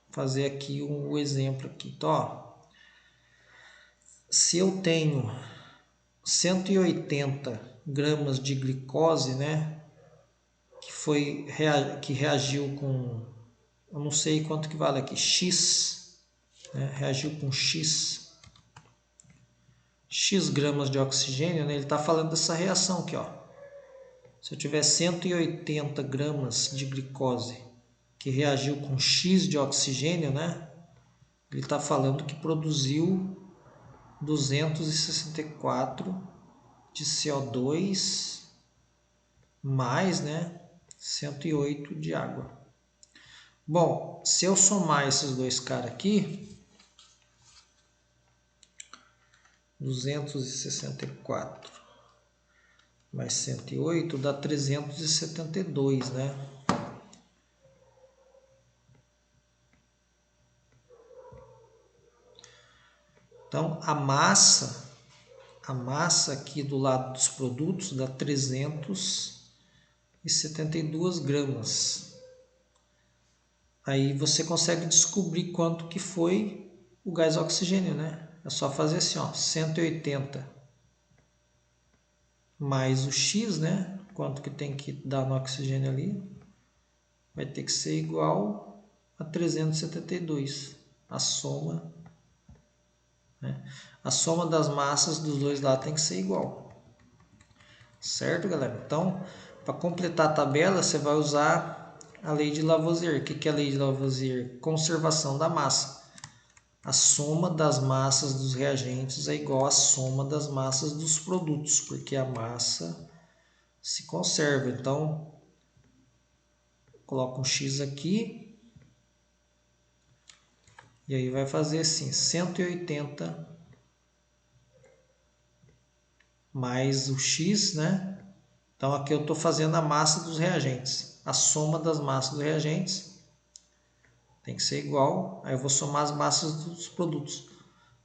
fazer aqui um exemplo aqui. Então, ó, se eu tenho 180 gramas de glicose, né, que reagiu com, eu não sei quanto que vale aqui, X, né, reagiu com X gramas de oxigênio, né, ele está falando dessa reação aqui, ó. Se eu tiver 180 gramas de glicose que reagiu com X de oxigênio, né, ele está falando que produziu 264 de CO2 mais, né, 108 de água. Bom, se eu somar esses dois caras aqui, 264 mais 108 dá 372, né? Então, a massa aqui do lado dos produtos dá 372 gramas. Aí você consegue descobrir quanto que foi o gás oxigênio, né? É só fazer assim, ó, 180 mais o X, né? Quanto que tem que dar no oxigênio ali? Vai ter que ser igual a 372. A soma, né? A soma das massas dos dois lados tem que ser igual. Certo, galera? Então, para completar a tabela, você vai usar a lei de Lavoisier. O que é a lei de Lavoisier? Conservação da massa. A soma das massas dos reagentes é igual à soma das massas dos produtos, porque a massa se conserva. Então, coloca um X aqui. E aí vai fazer assim, 180 mais o X, né? Então aqui eu estou fazendo a massa dos reagentes. A soma das massas dos reagentes tem que ser igual. Aí eu vou somar as massas dos produtos.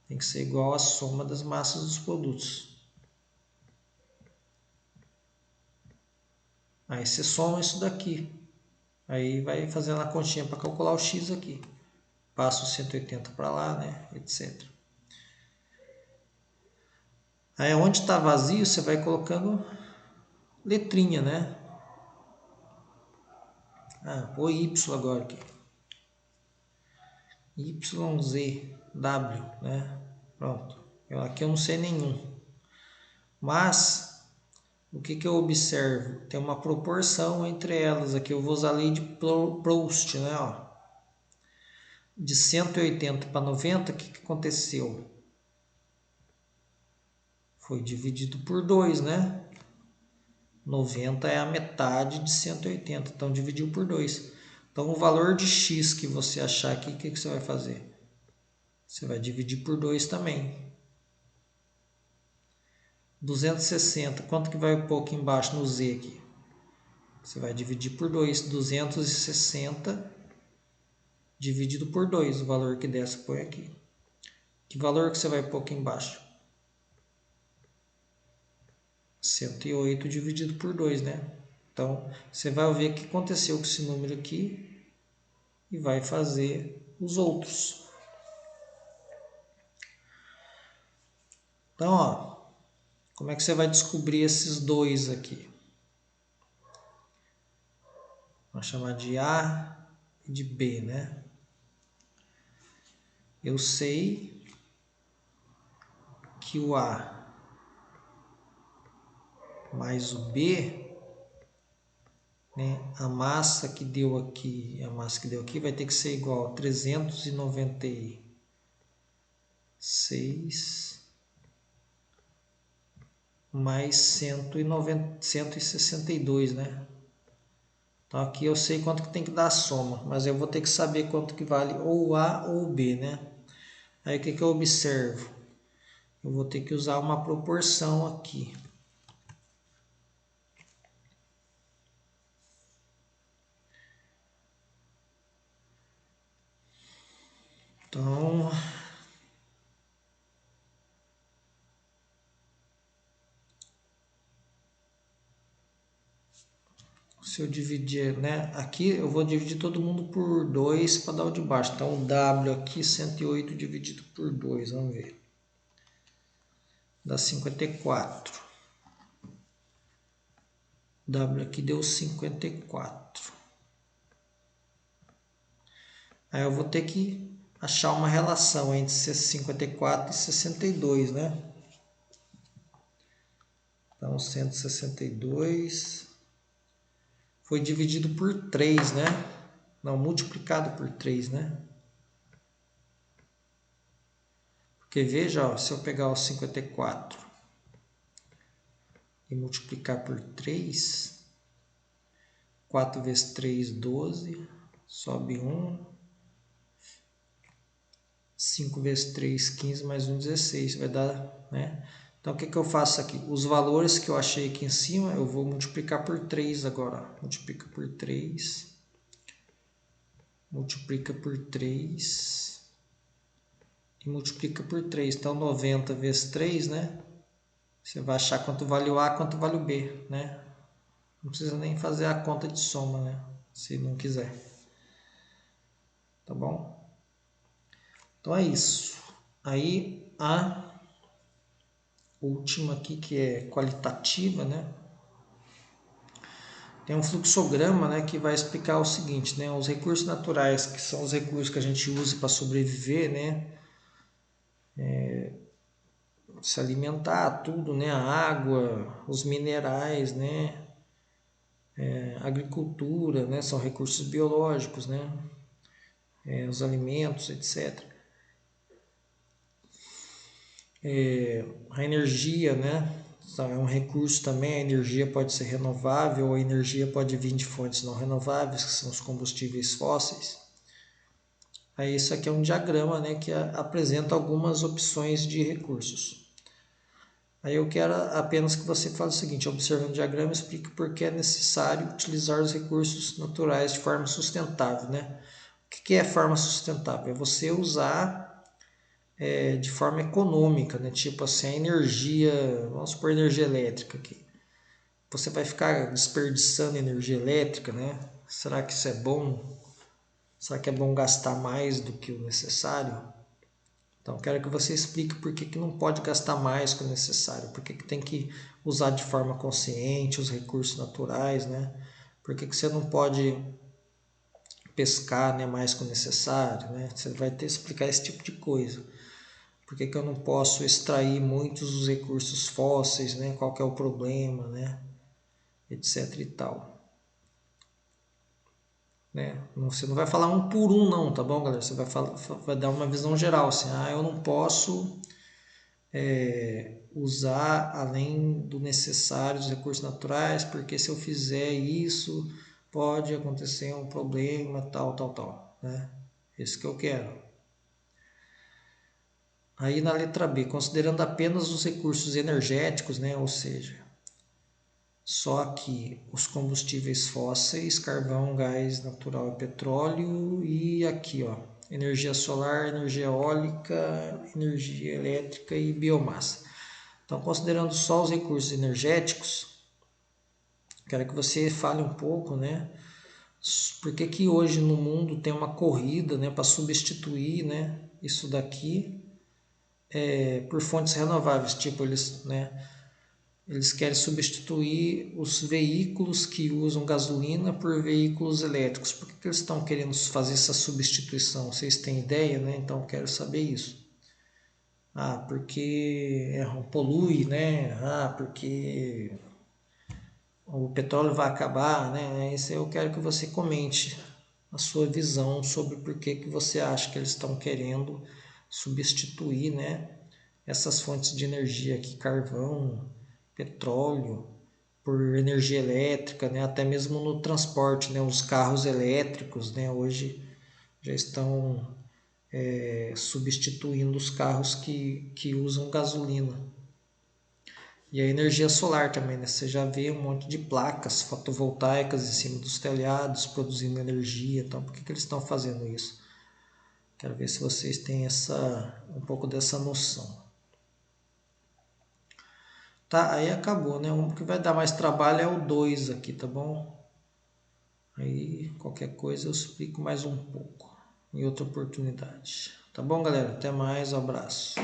Tem que ser igual à soma das massas dos produtos. Aí você soma isso daqui. Aí vai fazendo a continha para calcular o X aqui. Passa o 180 para lá, né? Etc. Aí onde está vazio, você vai colocando letrinha, né? Põe Y agora aqui. YZW, né? Pronto. Aqui eu não sei nenhum. Mas o que eu observo? Tem uma proporção entre elas. Aqui eu vou usar a lei de Proust, né? Ó. De 180 para 90, o que aconteceu? Foi dividido por 2, né? 90 é a metade de 180, então dividiu por 2. Então o valor de x que você achar aqui, o que você vai fazer? Você vai dividir por 2 também. 260, quanto que vai pôr aqui embaixo no z aqui? Você vai dividir por 2. 260 dividido por 2, o valor que der, você põe aqui. Que valor que você vai pôr aqui embaixo? 108 dividido por 2, né? Então, você vai ver o que aconteceu com esse número aqui e vai fazer os outros. Então, ó, como é que você vai descobrir esses dois aqui? Vamos chamar de A e de B, né? Eu sei que o A mais o B, né, a massa que deu aqui vai ter que ser igual a 396 mais 162, né? Então aqui eu sei quanto que tem que dar a soma, mas eu vou ter que saber quanto que vale ou o A ou o B, né? Aí o que eu observo? Eu vou ter que usar uma proporção aqui. Então, se eu dividir, né? Aqui eu vou dividir todo mundo por 2 para dar o de baixo. Então, o W aqui, 108 dividido por 2, vamos ver. Dá 54. W aqui deu 54. Aí eu vou ter que achar uma relação entre 54 e 62, né? Então, 162 foi dividido por 3, né? Não, multiplicado por 3, né? Porque veja, ó, se eu pegar o 54 e multiplicar por 3, 4 vezes 3, 12, sobe 1, 5 vezes 3, 15, mais 1, 16, vai dar, né? Então, o que eu faço aqui? Os valores que eu achei aqui em cima, eu vou multiplicar por 3 agora. Multiplica por 3, multiplica por 3 e multiplica por 3. Então, 90 vezes 3, né? Você vai achar quanto vale o A, quanto vale o B, né? Não precisa nem fazer a conta de soma, né? Se não quiser. Tá bom? Então é isso. Aí a última aqui, que é qualitativa, né? Tem um fluxograma, né, que vai explicar o seguinte, né? Os recursos naturais, que são os recursos que a gente usa para sobreviver, né? Se alimentar, tudo, né? A água, os minerais, né? A agricultura, né? São recursos biológicos, né? Os alimentos, etc. A energia, né? É um recurso também, a energia pode ser renovável, a energia pode vir de fontes não renováveis, que são os combustíveis fósseis. Aí isso aqui é um diagrama, né, que apresenta algumas opções de recursos. Aí eu quero apenas que você fale o seguinte, observando o diagrama, explique por que é necessário utilizar os recursos naturais de forma sustentável, né? O que é forma sustentável? É você usar de forma econômica, né? Tipo assim, a energia, vamos supor energia elétrica aqui. Você vai ficar desperdiçando energia elétrica, né? Será que isso é bom? Será que é bom gastar mais do que o necessário? Então, quero que você explique por que não pode gastar mais que o necessário, por que tem que usar de forma consciente os recursos naturais, né? Por que você não pode pescar, né, mais que o necessário, né? Você vai ter que explicar esse tipo de coisa. Por que eu não posso extrair muitos dos recursos fósseis, né? Qual que é o problema, né? etc e tal. Né? Você não vai falar um por um não, tá bom, galera? Você vai dar uma visão geral, assim, eu não posso usar além do necessário os recursos naturais, porque se eu fizer isso, pode acontecer um problema, tal, né? Esse que eu quero. Aí na letra B, considerando apenas os recursos energéticos, né? Ou seja, só que os combustíveis fósseis, carvão, gás natural e petróleo, e aqui, ó, energia solar, energia eólica, energia elétrica e biomassa. Então, considerando só os recursos energéticos, quero que você fale um pouco, né? Por que que hoje no mundo tem uma corrida, né, para substituir, né, isso daqui por fontes renováveis, tipo eles querem substituir os veículos que usam gasolina por veículos elétricos. Por que eles estão querendo fazer essa substituição? Vocês têm ideia, né? Então quero saber isso. Porque polui, né? Porque o petróleo vai acabar, né? Isso eu quero que você comente a sua visão sobre por que você acha que eles estão querendo substituir, né, essas fontes de energia aqui, carvão, petróleo, por energia elétrica, né, até mesmo no transporte, né, os carros elétricos, né, hoje já estão substituindo os carros que usam gasolina. E a energia solar também, né? Você já vê um monte de placas fotovoltaicas em cima dos telhados produzindo energia. Então, por que eles estão fazendo isso? Quero ver se vocês têm um pouco dessa noção. Tá, aí acabou, né? Um que vai dar mais trabalho é o 2 aqui, tá bom? Aí qualquer coisa eu explico mais um pouco em outra oportunidade. Tá bom, galera? Até mais, um abraço.